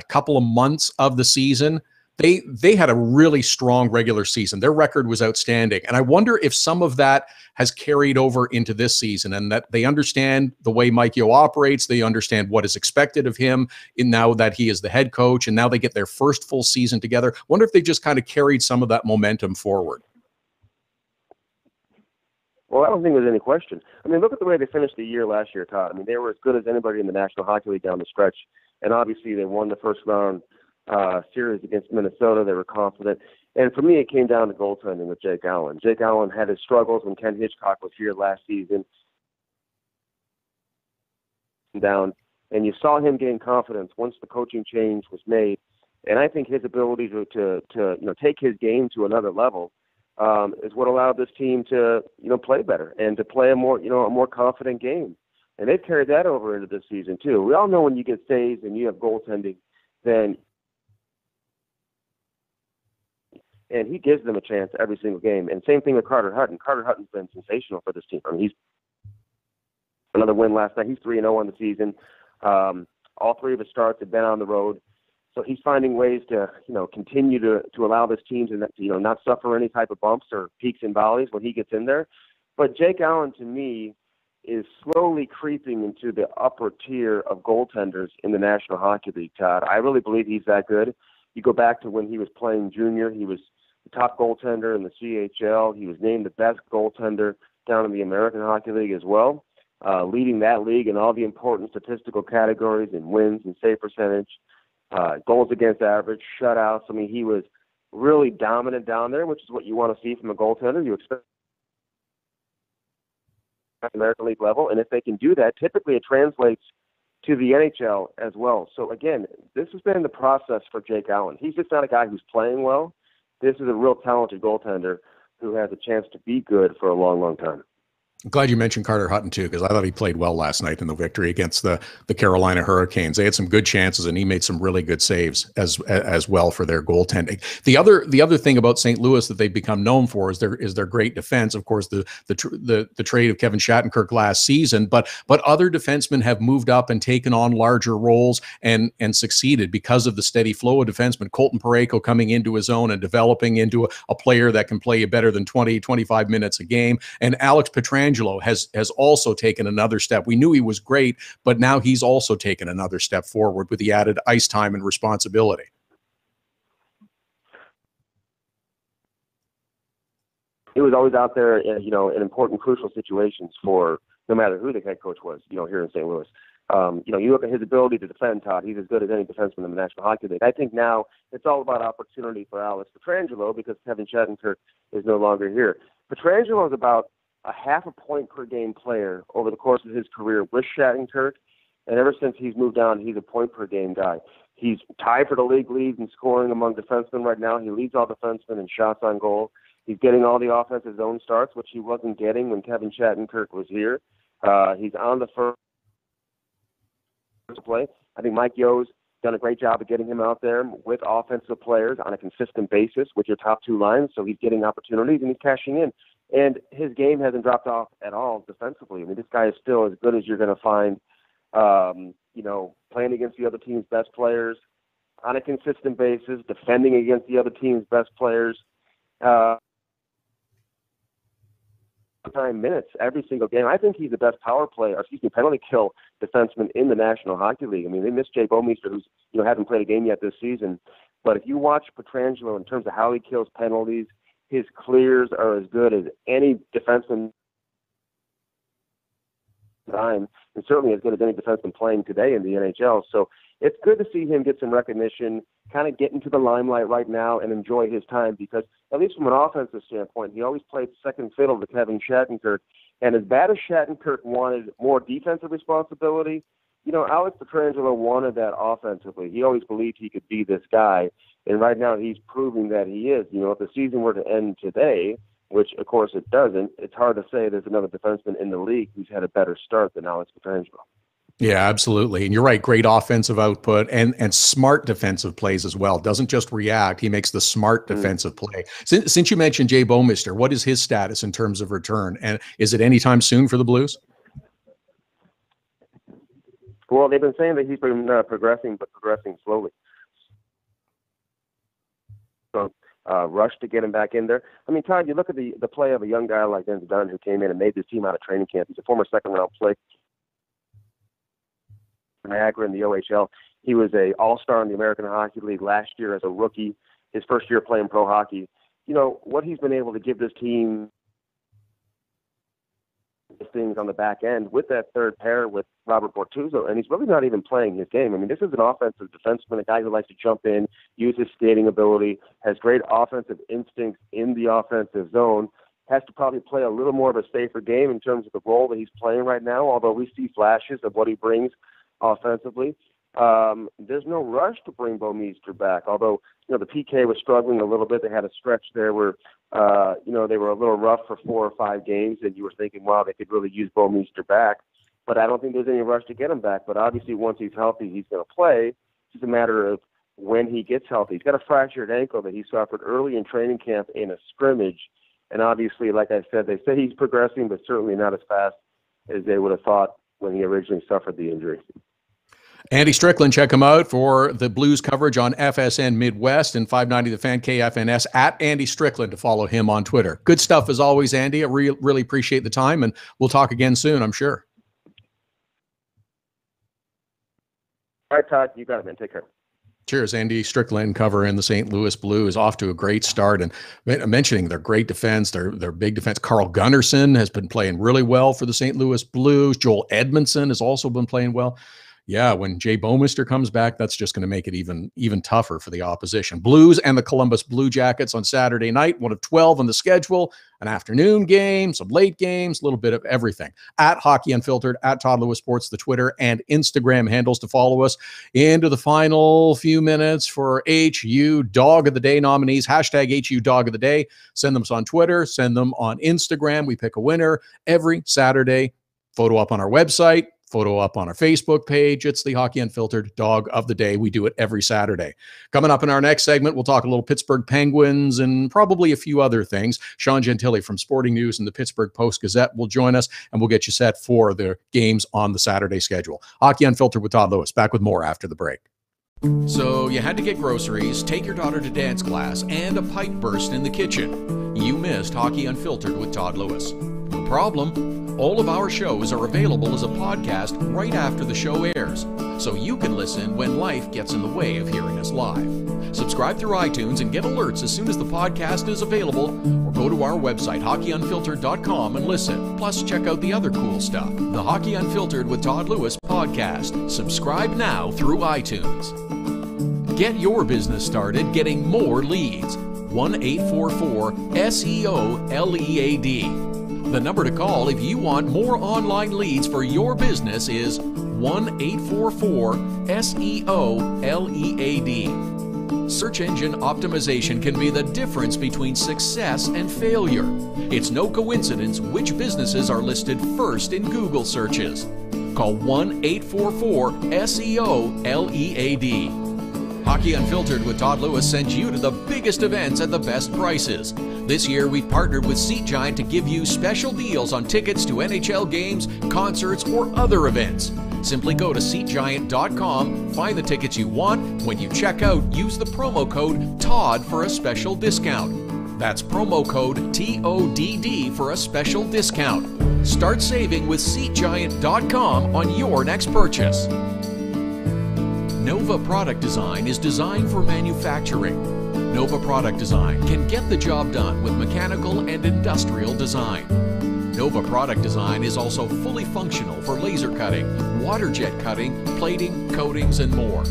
couple of months of the season, they had a really strong regular season. Their record was outstanding. And I wonder if some of that has carried over into this season, and that they understand the way Mike Yeo operates. They understand what is expected of him now that he is the head coach, and now they get their first full season together. I wonder if they just kind of carried some of that momentum forward. Well, I don't think there's any question. I mean, look at the way they finished the year last year, Todd. I mean, they were as good as anybody in the National Hockey League down the stretch. And obviously they won the first round series against Minnesota. They were confident. And for me, it came down to goaltending with Jake Allen. Jake Allen had his struggles when Ken Hitchcock was here last season. And you saw him gain confidence once the coaching change was made. And I think his ability to take his game to another level is what allowed this team to, play better and to play a more confident game. And they've carried that over into this season too. We all know when you get saves and you have goaltending, then and he gives them a chance every single game. And same thing with Carter Hutton. Carter Hutton's been sensational for this team. I mean, he's another win last night. He's 3-0 on the season. All three of his starts have been on the road. So he's finding ways to, continue to allow this team to, not suffer any type of bumps or peaks and valleys when he gets in there. But Jake Allen, to me, is slowly creeping into the upper tier of goaltenders in the National Hockey League, Todd. I really believe he's that good. You go back to when he was playing junior, he was the top goaltender in the CHL. He was named the best goaltender down in the American Hockey League as well, leading that league in all the important statistical categories in wins and save percentage, goals against average, shutouts. I mean, he was really dominant down there, which is what you want to see from a goaltender. You expect American League level, and if they can do that, typically it translates to the NHL as well. So again, this has been the process for Jake Allen. He's just not a guy who's playing well. This is a real talented goaltender who has a chance to be good for a long, long time. I'm glad you mentioned Carter Hutton too, because I thought he played well last night in the victory against the Carolina Hurricanes. They had some good chances, and he made some really good saves as well for their goaltending. The other thing about St. Louis that they've become known for is their great defense. Of course, the trade of Kevin Shattenkirk last season, but other defensemen have moved up and taken on larger roles and succeeded because of the steady flow of defensemen. Colton Parayko coming into his own and developing into a player that can play better than 20-25 minutes a game, and Alex Pietrangelo has also taken another step. We knew he was great, but now he's also taken another step forward with the added ice time and responsibility. He was always out there, in important, crucial situations for no matter who the head coach was, here in St. Louis. You look at his ability to defend, Todd. He's as good as any defenseman in the National Hockey League. I think now it's all about opportunity for Alex Pietrangelo because Kevin Shattenkirk is no longer here. Pietrangelo is about a half a point per game player over the course of his career with Shattenkirk, and ever since he's moved on, he's a point per game guy. He's tied for the league lead in scoring among defensemen right now. He leads all defensemen in shots on goal. He's getting all the offensive zone starts, which he wasn't getting when Kevin Shattenkirk was here. He's on the first play. I think Mike Yo's done a great job of getting him out there with offensive players on a consistent basis with your top two lines, so he's getting opportunities and he's cashing in. And his game hasn't dropped off at all defensively. I mean, this guy is still as good as you're going to find, playing against the other team's best players on a consistent basis, defending against the other team's best players. Minutes every single game. I think he's the best penalty kill defenseman in the National Hockey League. I mean, they missed Jay Bouwmeester, who's hasn't played a game yet this season. But if you watch Pietrangelo in terms of how he kills penalties, his clears are as good as any defenseman time, and certainly as good as any defenseman playing today in the NHL. So it's good to see him get some recognition, kind of get into the limelight right now and enjoy his time because, at least from an offensive standpoint, he always played second fiddle to Kevin Shattenkirk. And as bad as Shattenkirk wanted more defensive responsibility, Alex Pietrangelo wanted that offensively. He always believed he could be this guy. And right now he's proving that he is. If the season were to end today, which of course it doesn't, it's hard to say there's another defenseman in the league who's had a better start than Alex Pietrangelo. Yeah, absolutely. And you're right. Great offensive output and smart defensive plays as well. Doesn't just react. He makes the smart defensive play. Since you mentioned Jay Bouwmeester, what is his status in terms of return? And is it anytime soon for the Blues? Well, they've been saying that he's been progressing, but progressing slowly. So rush to get him back in there. I mean, Todd, you look at the play of a young guy like Dennis Dunn who came in and made this team out of training camp. He's a former second-round pick. Niagara in the OHL. He was a all-star in the American Hockey League last year as a rookie, his first year playing pro hockey. What he's been able to give this team things on the back end with that third pair with Robert Bortuzzo, and he's really not even playing his game. I mean, this is an offensive defenseman, a guy who likes to jump in, use his skating ability, has great offensive instincts in the offensive zone, has to probably play a little more of a safer game in terms of the role that he's playing right now, although we see flashes of what he brings offensively. There's no rush to bring Bouwmeester back, although, the PK was struggling a little bit. They had a stretch there where, they were a little rough for 4 or 5 games, and you were thinking, wow, they could really use Bouwmeester back. But I don't think there's any rush to get him back. But obviously, once he's healthy, he's going to play. It's just a matter of when he gets healthy. He's got a fractured ankle that he suffered early in training camp in a scrimmage. And obviously, like I said, they say he's progressing, but certainly not as fast as they would have thought when he originally suffered the injury. Andy Strickland, check him out for the Blues coverage on FSN Midwest and 590 The Fan KFNS at Andy Strickland to follow him on Twitter. Good stuff as always, Andy. I really appreciate the time, and we'll talk again soon, I'm sure. All right, Todd, you got it, man. Take care. Cheers. Andy Strickland covering the St. Louis Blues, off to a great start, and mentioning their great defense, their big defense. Carl Gunnarsson has been playing really well for the St. Louis Blues. Joel Edmondson has also been playing well. Yeah, when Jay Bowmister comes back, that's just going to make it even tougher for the opposition. Blues and the Columbus Blue Jackets on Saturday night, one of 12 on the schedule, an afternoon game, some late games, a little bit of everything. At Hockey Unfiltered, at Todd Lewis Sports, the Twitter and Instagram handles to follow us. Into the final few minutes for HU Dog of the Day nominees, hashtag HU Dog of the Day. Send them on Twitter, send them on Instagram. We pick a winner every Saturday. Photo up on our website. Photo up on our Facebook page. It's the Hockey Unfiltered Dog of the Day. We do it every Saturday. Coming up in our next segment, we'll talk a little Pittsburgh Penguins and probably a few other things. Sean Gentile from Sporting News and the Pittsburgh Post-Gazette will join us, and we'll get you set for the games on the Saturday schedule. Hockey Unfiltered with Todd Lewis. Back with more after the break. So you had to get groceries, take your daughter to dance class, and a pipe burst in the kitchen. You missed Hockey Unfiltered with Todd Lewis. No problem. All of our shows are available as a podcast right after the show airs, so you can listen when life gets in the way of hearing us live. Subscribe through iTunes and get alerts as soon as the podcast is available, or go to our website, hockeyunfiltered.com, and listen. Plus, check out the other cool stuff. The Hockey Unfiltered with Todd Lewis podcast. Subscribe now through iTunes. Get your business started getting more leads. 1-844-SEO-LEAD. The number to call if you want more online leads for your business is 1-844-SEO-LEAD. Search engine optimization can be the difference between success and failure. It's no coincidence which businesses are listed first in Google searches. Call 1-844-SEO-LEAD. Hockey Unfiltered with Todd Lewis sends you to the biggest events at the best prices. This year, we've partnered with Seat Giant to give you special deals on tickets to NHL games, concerts, or other events. Simply go to SeatGiant.com, find the tickets you want. When you check out, use the promo code TODD for a special discount. That's promo code TODD for a special discount. Start saving with SeatGiant.com on your next purchase. Nova Product Design is designed for manufacturing. Nova Product Design can get the job done with mechanical and industrial design. Nova Product Design is also fully functional for laser cutting, water jet cutting, plating, coatings, and more.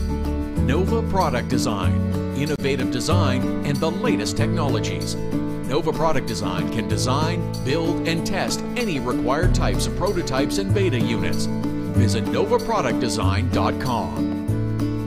Nova Product Design, innovative design and the latest technologies. Nova Product Design can design, build, and test any required types of prototypes and beta units. Visit novaproductdesign.com.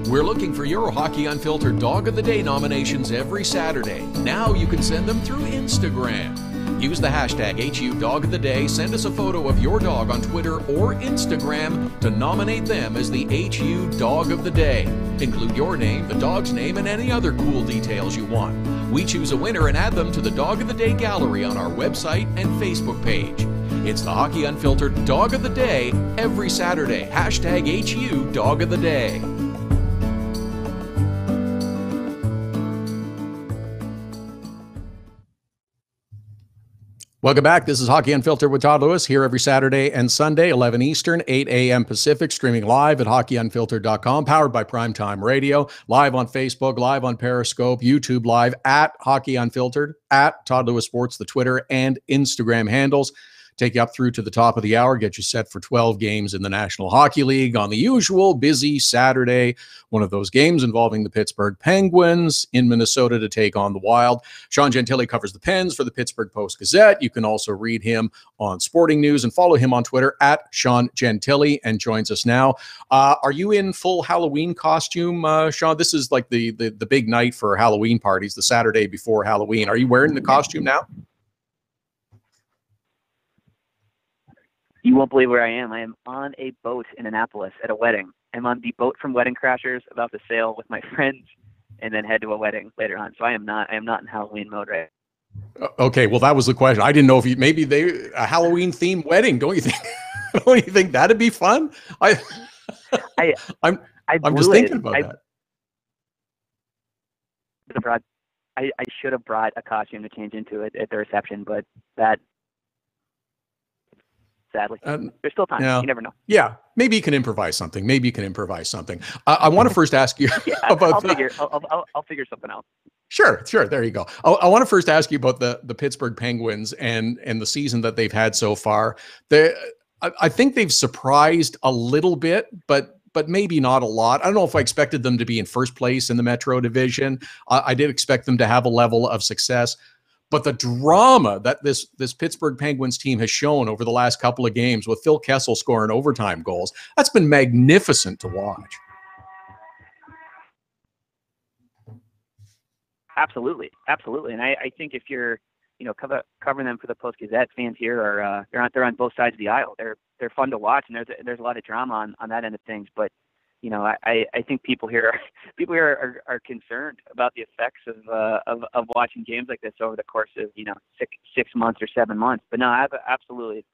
We're looking for your Hockey Unfiltered Dog of the Day nominations every Saturday. Now you can send them through Instagram. Use the hashtag HU Dog of the Day. Send us a photo of your dog on Twitter or Instagram to nominate them as the HU Dog of the Day. Include your name, the dog's name, and any other cool details you want. We choose a winner and add them to the Dog of the Day gallery on our website and Facebook page. It's the Hockey Unfiltered Dog of the Day every Saturday. Hashtag HU Dog of the Day. Welcome back. This is Hockey Unfiltered with Todd Lewis, here every Saturday and Sunday, 11 Eastern, 8 a.m. Pacific, streaming live at hockeyunfiltered.com, powered by Primetime Radio, live on Facebook, live on Periscope, YouTube Live, at Hockey Unfiltered, at Todd Lewis Sports, the Twitter and Instagram handles. Take you up through to the top of the hour, get you set for 12 games in the National Hockey League on the usual busy Saturday. One of those games involving the Pittsburgh Penguins in Minnesota to take on the Wild. Sean Gentile covers the Pens for the Pittsburgh Post-Gazette. You can also read him on Sporting News and follow him on Twitter at Sean Gentile, and joins us now. Are you in full Halloween costume, Sean? This is like the big night for Halloween parties, the Saturday before Halloween. Are you wearing the costume now? You won't believe where I am. I am on a boat in Annapolis at a wedding. I'm on the boat from Wedding Crashers, about to sail with my friends and then head to a wedding later on. So I am not in Halloween mode right now. Okay, well, that was the question. I didn't know if maybe a Halloween themed wedding. Don't you think? Don't you think that'd be fun? I'm just thinking about that. I should have brought a costume to change into it at the reception, but that. Sadly, there's still time. Yeah. You never know. Yeah, maybe you can improvise something. I want to first ask you about. I'll figure something out. Sure. There you go. I want to first ask you about the Pittsburgh Penguins and the season that they've had so far. I think they've surprised a little bit, but but maybe not a lot. I don't know if I expected them to be in first place in the Metro Division. I did expect them to have a level of success. But the drama that this Pittsburgh Penguins team has shown over the last couple of games with Phil Kessel scoring overtime goals, that's been magnificent to watch. Absolutely. And I think if you're, covering them for the Post Gazette, fans here are they're on both sides of the aisle. They're fun to watch, and there's a lot of drama on that end of things. But I think people here are concerned about the effects of watching games like this over the course of 6 months or 7 months. But no, absolutely, it's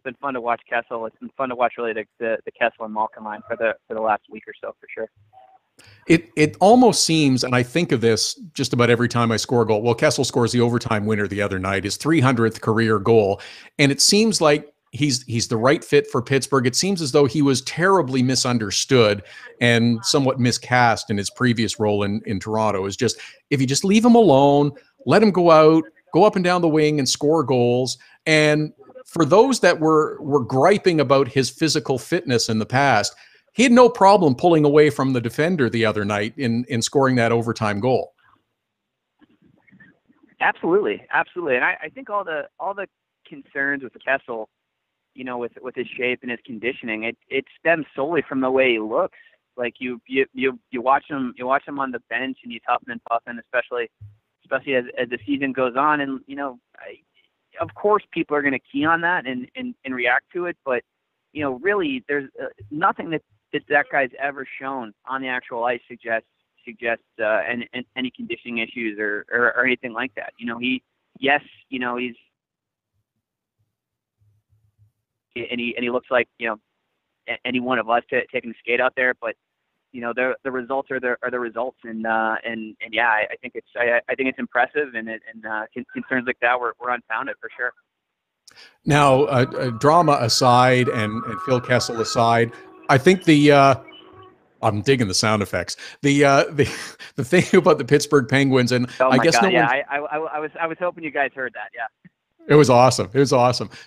been fun to watch Kessel. It's been fun to watch really the Kessel and Malkin line for the last week or so for sure. It almost seems, and I think of this just about every time I score a goal. Well, Kessel scores the overtime winner the other night, his 300th career goal, and it seems like he's the right fit for Pittsburgh. It seems as though he was terribly misunderstood and somewhat miscast in his previous role in Toronto. Is just, if you just leave him alone, let him go out, go up and down the wing and score goals. And for those that were griping about his physical fitness in the past, he had no problem pulling away from the defender the other night in scoring that overtime goal. Absolutely. And I think all the concerns with Kessel, with his shape and his conditioning, it stems solely from the way he looks. Like you watch him on the bench and you toughen and puffin, especially as the season goes on. And of course people are going to key on that and react to it, but really there's nothing that guy's ever shown on the actual ice suggests any conditioning issues or anything like that. He's and he looks like any one of us taking a skate out there, but the results are the results, and yeah, I think it's impressive, and concerns like that were unfounded for sure. Now, drama aside and Phil Kessel aside, I think I'm digging the sound effects. The thing about the Pittsburgh Penguins, and oh my I guess God, no yeah, one. I was hoping you guys heard that. Yeah. It was awesome.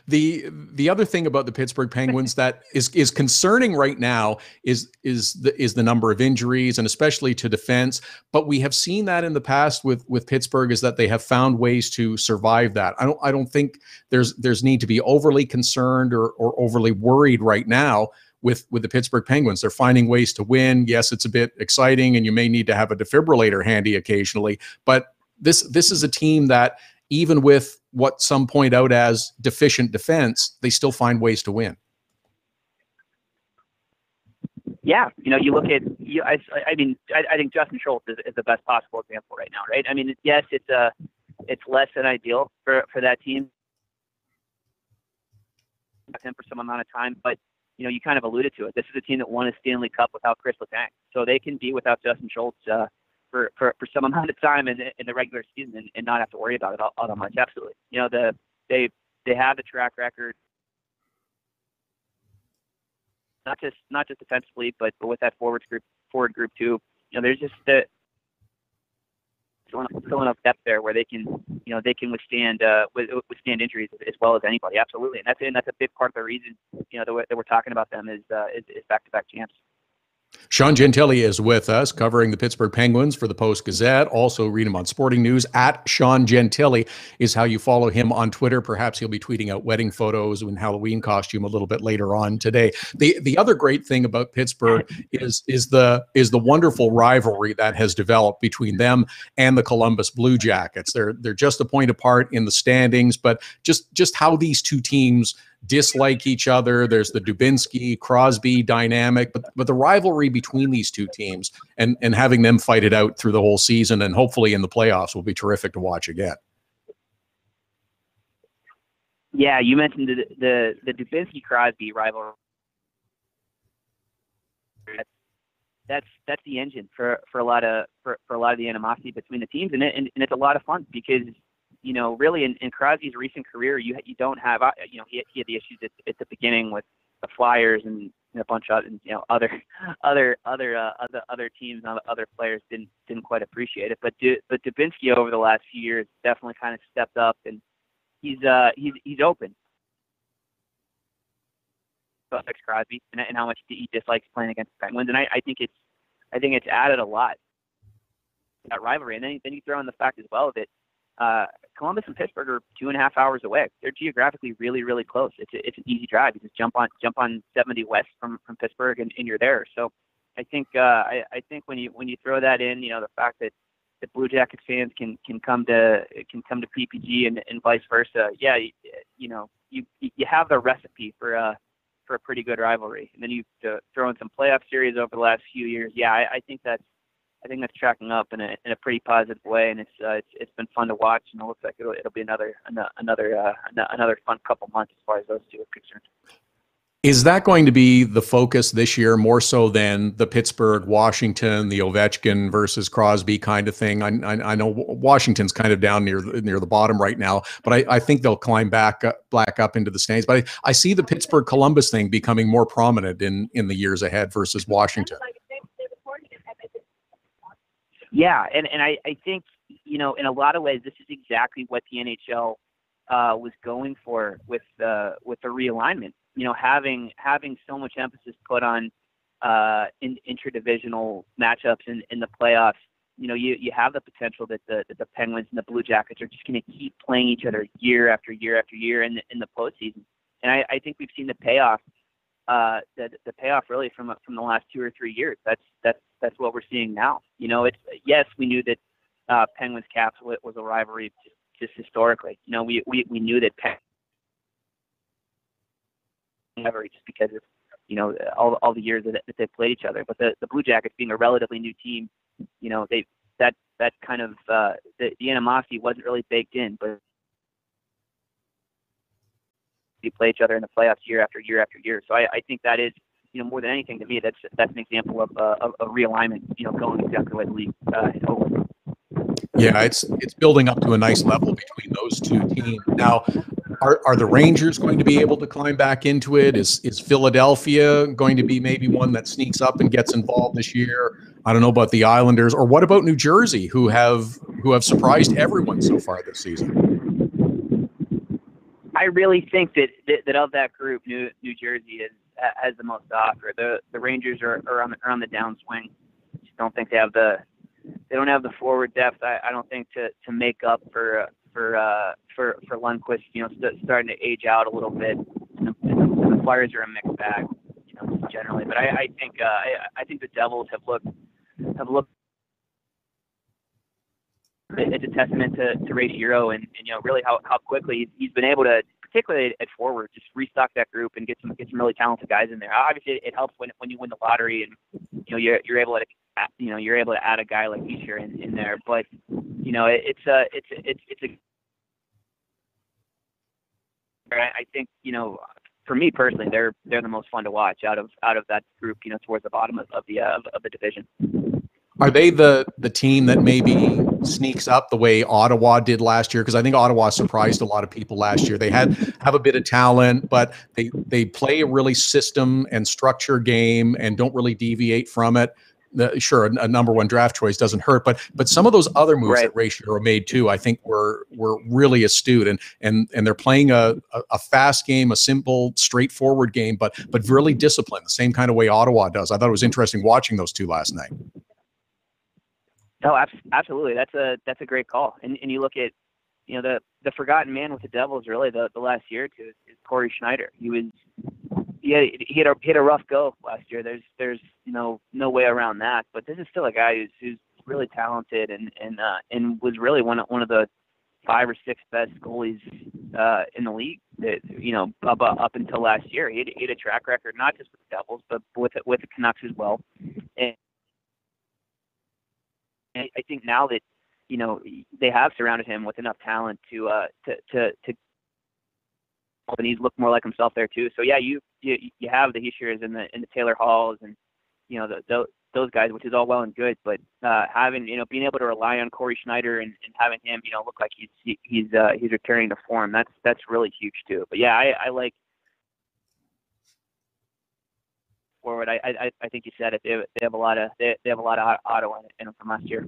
The other thing about the Pittsburgh Penguins that is concerning right now is the number of injuries, and especially to defense. But we have seen that in the past with Pittsburgh, is that they have found ways to survive that. I don't think there's need to be overly concerned or overly worried right now with the Pittsburgh Penguins. They're finding ways to win. Yes, it's a bit exciting, and you may need to have a defibrillator handy occasionally, but this is a team that, even with what some point out as deficient defense, they still find ways to win. Yeah, you look at I think Justin Schultz is the best possible example right now, right? I mean, yes, it's less than ideal for that team for some amount of time, but you kind of alluded to it. This is a team that won a Stanley Cup without Chris Letang, so they can be without Justin Schultz for some amount of time in the regular season and not have to worry about it all that much. Absolutely. They have the track record, not just defensively, but with that forward group too. There's just still enough depth there where they can withstand injuries as well as anybody. Absolutely. And that's a big part of the reason, that we're talking about them is back-to-back champs. Sean Gentile is with us, covering the Pittsburgh Penguins for the Post Gazette. Also read him on Sporting News. At Sean Gentile is how you follow him on Twitter. Perhaps he'll be tweeting out wedding photos and Halloween costume a little bit later on today. The other great thing about Pittsburgh is the wonderful rivalry that has developed between them and the Columbus Blue Jackets. They're just a point apart in the standings, but just how these two teams dislike each other. There's the Dubinsky-Crosby dynamic, but the rivalry between these two teams and having them fight it out through the whole season and hopefully in the playoffs will be terrific to watch again. Yeah, you mentioned the Dubinsky-Crosby rivalry. That's the engine for a lot of the animosity between the teams, and it's a lot of fun because really in Crosby's recent career, you don't have, he had the issues at the beginning with the Flyers and a bunch of other teams and other players didn't quite appreciate it. But Dubinsky over the last few years definitely kind of stepped up, and he's open affects Crosby and how much he dislikes playing against the Penguins. And I think it's added a lot to that rivalry. And then you throw in the fact as well that Columbus and Pittsburgh are 2.5 hours away. They're geographically really, really close. It's an easy drive. You just jump on 70 west from Pittsburgh and you're there. So I think when you throw that in, the fact that the Blue Jackets fans can come to PPG and vice versa. Yeah, you have the recipe for a pretty good rivalry. And then you throw in some playoff series over the last few years. Yeah, I think that's tracking up in a pretty positive way, and it's been fun to watch, and it looks like it'll be another fun couple months as far as those two are concerned. Is that going to be the focus this year more so than the Pittsburgh, Washington, the Ovechkin versus Crosby kind of thing? I know Washington's kind of down near the bottom right now, but I think they'll climb back up into the standings. But I see the Pittsburgh Columbus thing becoming more prominent in the years ahead versus Washington. Yeah, and I think, in a lot of ways, this is exactly what the NHL was going for with the realignment. Having so much emphasis put on interdivisional matchups in the playoffs. You have the potential that the Penguins and the Blue Jackets are just going to keep playing each other year after year after year in the postseason. And I think we've seen the payoff. The payoff really from the last 2 or 3 years. That's what we're seeing now. Yes, we knew that Penguins Caps was a rivalry just historically. We knew that rivalry just because of all the years that they played each other. But the Blue Jackets being a relatively new team, that kind of the animosity wasn't really baked in, but we play each other in the playoffs year after year after year. So I think that is, more than anything to me, that's an example of a realignment, going exactly what the league hoped. Yeah, it's building up to a nice level between those two teams. Now, are the Rangers going to be able to climb back into it? Is Philadelphia going to be maybe one that sneaks up and gets involved this year? I don't know about the Islanders, or what about New Jersey, who have surprised everyone so far this season? I really think that of that group, New Jersey has the most to offer. The Rangers are on the downswing. Just don't think they don't have the forward depth. I don't think to make up for Lundqvist, starting to age out a little bit. And the Flyers are a mixed bag, generally. But I think the Devils have looked. It's a testament to Ray Shero and really how quickly he's been able to, particularly at forward, just restock that group and get some really talented guys in there. Obviously, it helps when you win the lottery and you're able to add a guy like Leahy in there. But it's a I think for me personally, they're the most fun to watch out of that group. Towards the bottom of the division. Are they the team that maybe sneaks up the way Ottawa did last year? Because I think Ottawa surprised a lot of people last year. They have a bit of talent, but they play a really system and structure game and don't really deviate from it. Sure, a number one draft choice doesn't hurt, but some of those other moves that Ray Shero made too, I think were really astute, and they're playing a fast game, a simple, straightforward game, but really disciplined, the same kind of way Ottawa does. I thought it was interesting watching those two last night. Oh, absolutely. That's a great call. And you look at, the forgotten man with the Devils really the last year or two is Corey Schneider. He had a rough go last year. There's no way around that. But this is still a guy who's really talented and was really one of the 5 or 6 best goalies in the league. Up until last year, he had a track record not just with the Devils but with the Canucks as well. And I think now that they have surrounded him with enough talent to and he's looked more like himself there too. So yeah, you have the Leahys and the Taylor Halls and those guys, which is all well and good. But having being able to rely on Corey Schneider and having him look like he's returning to form, that's really huge too. But yeah, I like forward. I think you said it. They have a lot of Ottawa in them from last year.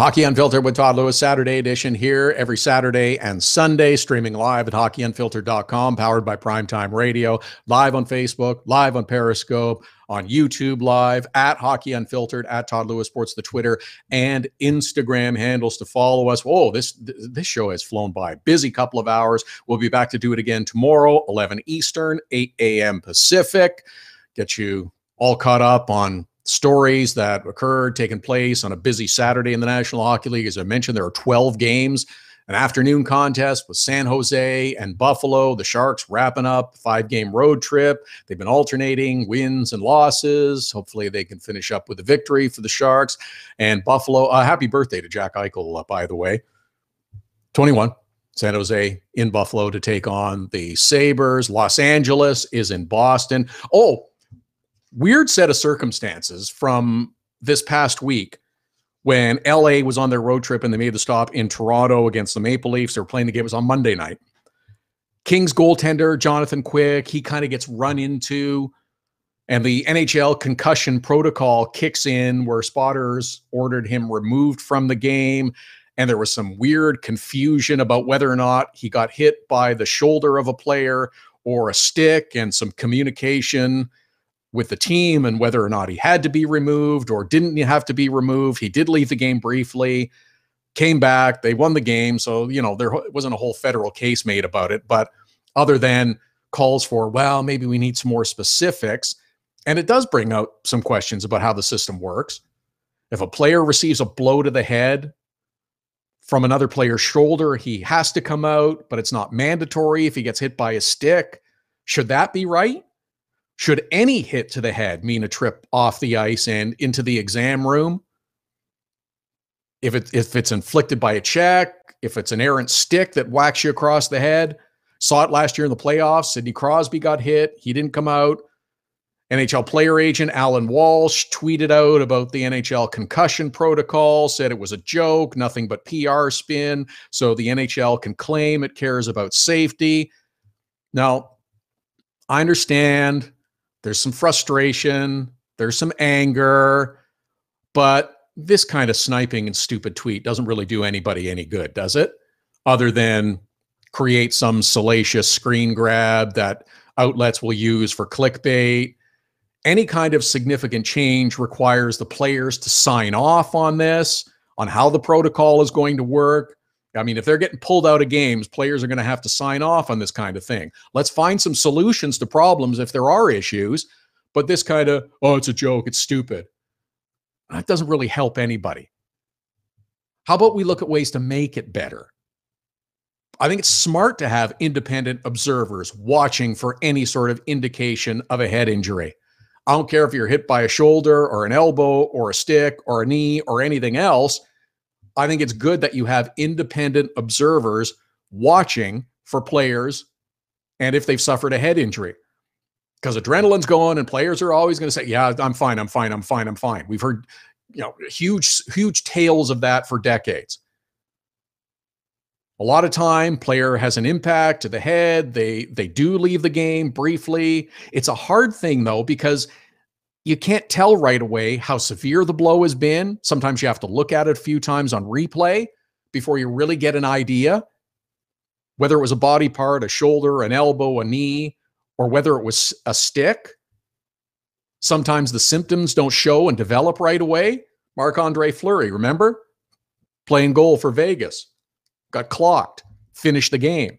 Hockey Unfiltered with Todd Lewis, Saturday edition here every Saturday and Sunday, streaming live at hockeyunfiltered.com, powered by Primetime Radio, live on Facebook, live on Periscope, on YouTube Live, at Hockey Unfiltered, at Todd Lewis Sports, the Twitter and Instagram handles to follow us. Whoa, this show has flown by. Busy couple of hours. We'll be back to do it again tomorrow, 11 Eastern, 8 a.m. Pacific. Get you all caught up on stories that occurred, taking place on a busy Saturday in the National Hockey League. As I mentioned, there are 12 games, an afternoon contest with San Jose and Buffalo. The Sharks wrapping up a 5-game road trip. They've been alternating wins and losses. Hopefully they can finish up with a victory for the Sharks. And Buffalo, happy birthday to Jack Eichel, by the way. 21. San Jose in Buffalo to take on the Sabres. Los Angeles is in Boston. Oh, weird set of circumstances from this past week when LA was on their road trip and they made the stop in Toronto against the Maple Leafs. They were playing the game. It was on Monday night. Kings goaltender Jonathan Quick, he kind of gets run into, and the NHL concussion protocol kicks in where spotters ordered him removed from the game. And there was some weird confusion about whether or not he got hit by the shoulder of a player or a stick, and some communication with the team and whether or not he had to be removed or didn't have to be removed. He did leave the game briefly, came back, they won the game. So, there wasn't a whole federal case made about it, but other than calls for, well, maybe we need some more specifics. And it does bring out some questions about how the system works. If a player receives a blow to the head from another player's shoulder, he has to come out, but it's not mandatory if he gets hit by a stick. Should that be right? Should any hit to the head mean a trip off the ice and into the exam room? If it's inflicted by a check, if it's an errant stick that whacks you across the head, saw it last year in the playoffs. Sidney Crosby got hit. He didn't come out. NHL player agent Alan Walsh tweeted out about the NHL concussion protocol, said it was a joke, nothing but PR spin, so the NHL can claim it cares about safety. Now, I understand there's some frustration, there's some anger, but this kind of sniping and stupid tweet doesn't really do anybody any good, does it? Other than create some salacious screen grab that outlets will use for clickbait. Any kind of significant change requires the players to sign off on this, on how the protocol is going to work. I mean, if they're getting pulled out of games, players are going to have to sign off on this kind of thing. Let's find some solutions to problems if there are issues, but this kind of, oh, it's a joke, it's stupid. That doesn't really help anybody. How about we look at ways to make it better? I think it's smart to have independent observers watching for any sort of indication of a head injury. I don't care if you're hit by a shoulder or an elbow or a stick or a knee or anything else. I think it's good that you have independent observers watching for players and if they've suffered a head injury. Because adrenaline's going and players are always going to say, yeah, I'm fine. We've heard, huge tales of that for decades. A lot of time, player has an impact to the head. They do leave the game briefly. It's a hard thing, though, because you can't tell right away how severe the blow has been. Sometimes you have to look at it a few times on replay before you really get an idea, whether it was a body part, a shoulder, an elbow, a knee, or whether it was a stick. Sometimes the symptoms don't show and develop right away. Marc-Andre Fleury, remember? Playing goal for Vegas. Got clocked, finished the game.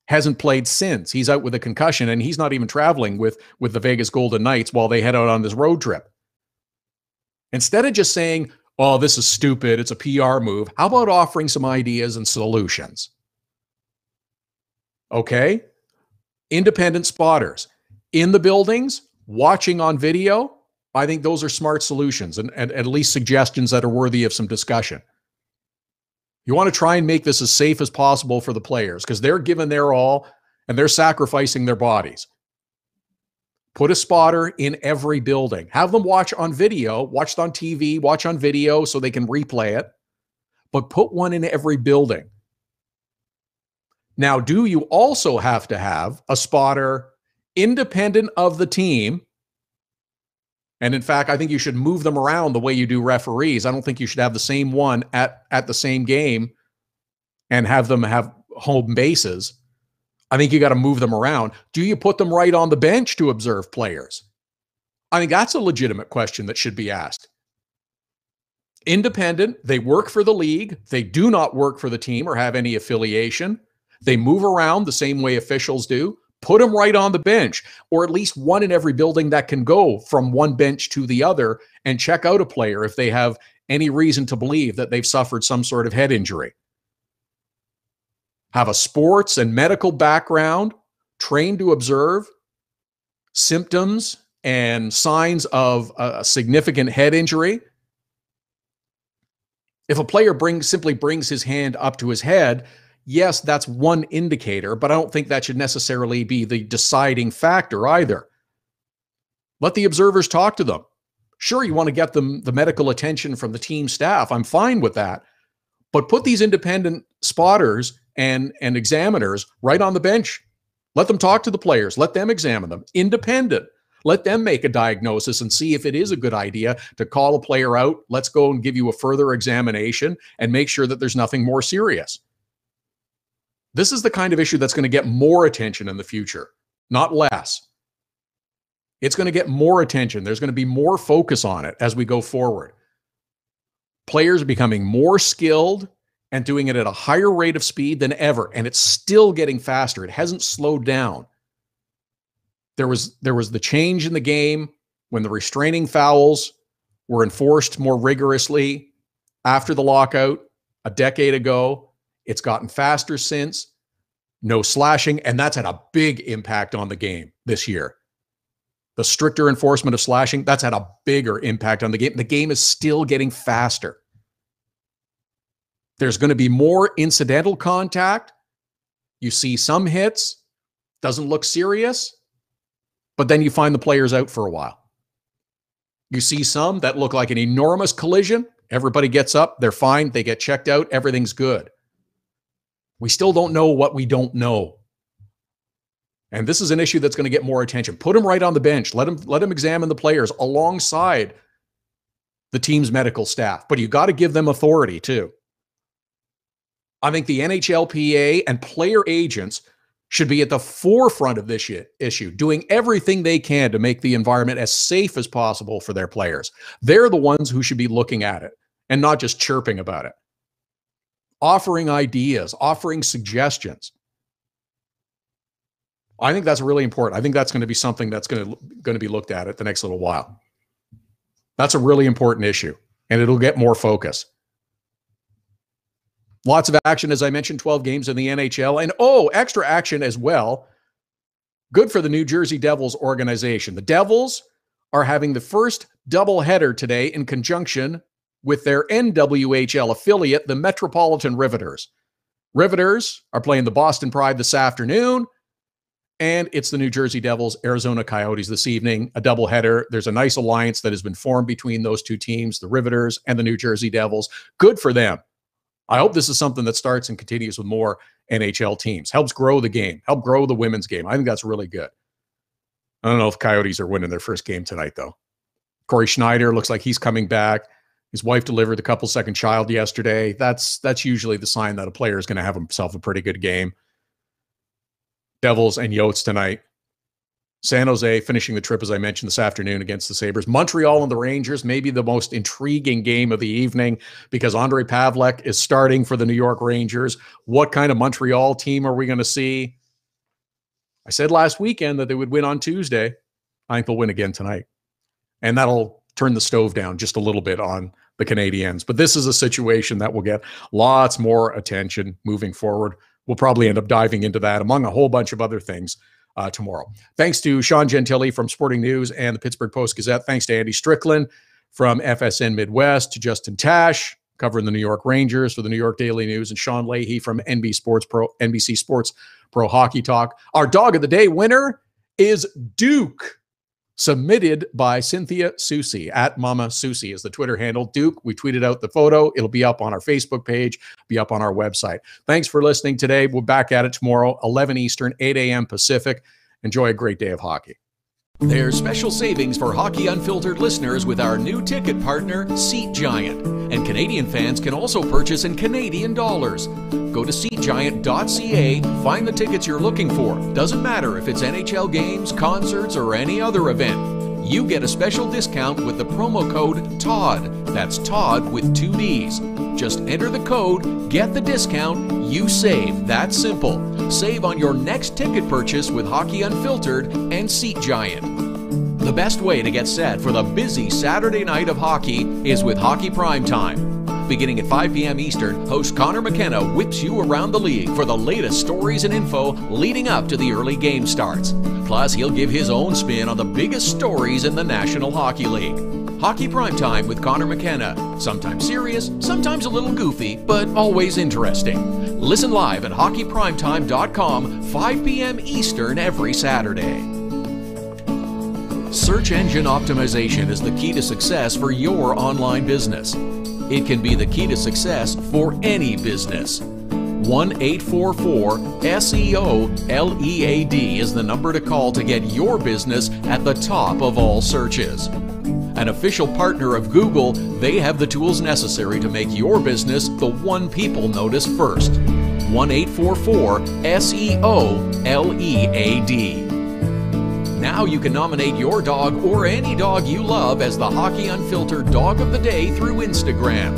Hasn't played since. He's out with a concussion, and he's not even traveling with the Vegas Golden Knights while they head out on this road trip. Instead of just saying, oh, this is stupid, it's a PR move, how about offering some ideas and solutions? Okay? Independent spotters in the buildings, watching on video. I think those are smart solutions and at least suggestions that are worthy of some discussion. You want to try and make this as safe as possible for the players because they're giving their all and they're sacrificing their bodies. Put a spotter in every building. Have them watch on video, watch it on TV, watch on video so they can replay it, but put one in every building. Now, do you also have to have a spotter independent of the team? And in fact, I think you should move them around the way you do referees. I don't think you should have the same one at the same game and have them have home bases. I think you got to move them around. Do you put them right on the bench to observe players? I think that's a legitimate question that should be asked. Independent, they work for the league. They do not work for the team or have any affiliation. They move around the same way officials do. Put them right on the bench, or at least one in every building that can go from one bench to the other and check out a player if they have any reason to believe that they've suffered some sort of head injury. Have a sports and medical background, trained to observe symptoms and signs of a significant head injury. If a player simply brings his hand up to his head, yes, that's one indicator, but I don't think that should necessarily be the deciding factor either. Let the observers talk to them. Sure, you want to get them the medical attention from the team staff. I'm fine with that. But put these independent spotters and examiners right on the bench. Let them talk to the players. Let them examine them. Independent. Let them make a diagnosis and see if it is a good idea to call a player out. Let's go and give you a further examination and make sure that there's nothing more serious. This is the kind of issue that's going to get more attention in the future, not less. It's going to get more attention. There's going to be more focus on it as we go forward. Players are becoming more skilled and doing it at a higher rate of speed than ever, and it's still getting faster. It hasn't slowed down. There was the change in the game when the restraining fouls were enforced more rigorously after the lockout a decade ago. It's gotten faster since. No slashing, and that's had a big impact on the game this year. The stricter enforcement of slashing, that's had a bigger impact on the game. The game is still getting faster. There's going to be more incidental contact. You see some hits, doesn't look serious, but then you find the players out for a while. You see some that look like an enormous collision. Everybody gets up, they're fine, they get checked out, everything's good. We still don't know what we don't know. And this is an issue that's going to get more attention. Put them right on the bench. Let them examine the players alongside the team's medical staff. But you got to give them authority too. I think the NHLPA and player agents should be at the forefront of this issue, doing everything they can to make the environment as safe as possible for their players. They're the ones who should be looking at it and not just chirping about it. Offering ideas, offering suggestions. I think that's really important. I think that's going to be something that's going to be looked at the next little while. That's a really important issue, and it'll get more focus. Lots of action, as I mentioned, 12 games in the NHL, and extra action as well. Good for the New Jersey Devils organization. The Devils are having the first doubleheader today in conjunction with their NWHL affiliate, the Metropolitan Riveters. Riveters are playing the Boston Pride this afternoon, and it's the New Jersey Devils, Arizona Coyotes this evening, a doubleheader. There's a nice alliance that has been formed between those two teams, the Riveters and the New Jersey Devils. Good for them. I hope this is something that starts and continues with more NHL teams. Helps grow the game, help grow the women's game. I think that's really good. I don't know if Coyotes are winning their first game tonight, though. Corey Schneider looks like he's coming back. His wife delivered a couple-second child yesterday. That's usually the sign that a player is going to have himself a pretty good game. Devils and Yotes tonight. San Jose finishing the trip, as I mentioned, this afternoon against the Sabres. Montreal and the Rangers, maybe the most intriguing game of the evening because Andrei Pavlik is starting for the New York Rangers. What kind of Montreal team are we going to see? I said last weekend that they would win on Tuesday. I think they'll win again tonight. And that'll turn the stove down just a little bit on the Canadiens. But this is a situation that will get lots more attention moving forward. We'll probably end up diving into that among a whole bunch of other things tomorrow. Thanks to Sean Gentile from Sporting News and the Pittsburgh Post-Gazette. Thanks to Andy Strickland from FSN Midwest, to Justin Tasch covering the New York Rangers for the New York Daily News, and Sean Leahy from NBC Sports Pro Hockey Talk. Our dog of the day winner is Duke, submitted by Cynthia Susie. At Mama Susie is the Twitter handle. Duke, we tweeted out the photo. It'll be up on our Facebook page, be up on our website. Thanks for listening today. We're back at it tomorrow, 11 Eastern, 8 a.m. Pacific. Enjoy a great day of hockey. There's special savings for Hockey Unfiltered listeners with our new ticket partner, Seat Giant. And Canadian fans can also purchase in Canadian dollars. Go to seatgiant.ca, find the tickets you're looking for. Doesn't matter if it's NHL games, concerts, or any other event. You get a special discount with the promo code TODD. That's Todd with 2 D's. Just enter the code, get the discount, you save. That's simple. Save on your next ticket purchase with Hockey Unfiltered and Seat Giant. The best way to get set for the busy Saturday night of hockey is with Hockey Primetime. Beginning at 5 p.m. Eastern, host Connor McKenna whips you around the league for the latest stories and info leading up to the early game starts. Plus, he'll give his own spin on the biggest stories in the National Hockey League. Hockey Primetime with Connor McKenna. Sometimes serious, sometimes a little goofy, but always interesting. Listen live at hockeyprimetime.com, 5 p.m. Eastern every Saturday. Search engine optimization is the key to success for your online business. It can be the key to success for any business. 1-844-SEO-LEAD is the number to call to get your business at the top of all searches. An official partner of Google, they have the tools necessary to make your business the one people notice first. 1-844-SEO-LEAD. Now you can nominate your dog or any dog you love as the Hockey Unfiltered Dog of the Day through Instagram.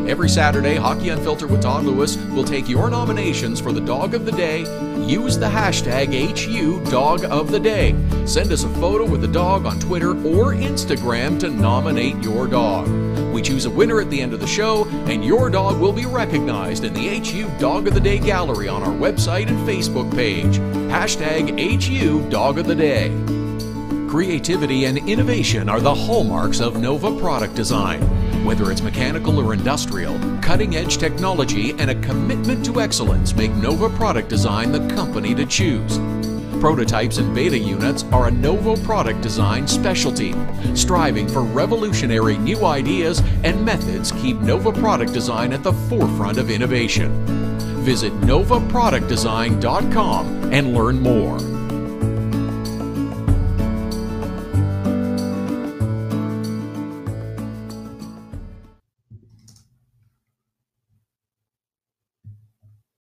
Every Saturday, Hockey Unfiltered with Todd Lewis will take your nominations for the Dog of the Day. Use the hashtag #HUDogoftheDay. Send us a photo with the dog on Twitter or Instagram to nominate your dog. We choose a winner at the end of the show, and your dog will be recognized in the HU Dog of the Day gallery on our website and Facebook page. Hashtag #HUDogoftheDay. Creativity and innovation are the hallmarks of Nova Product Design. Whether it's mechanical or industrial, cutting-edge technology and a commitment to excellence make Nova Product Design the company to choose. Prototypes and beta units are a Nova Product Design specialty. Striving for revolutionary new ideas and methods keep Nova Product Design at the forefront of innovation. Visit novaproductdesign.com and learn more.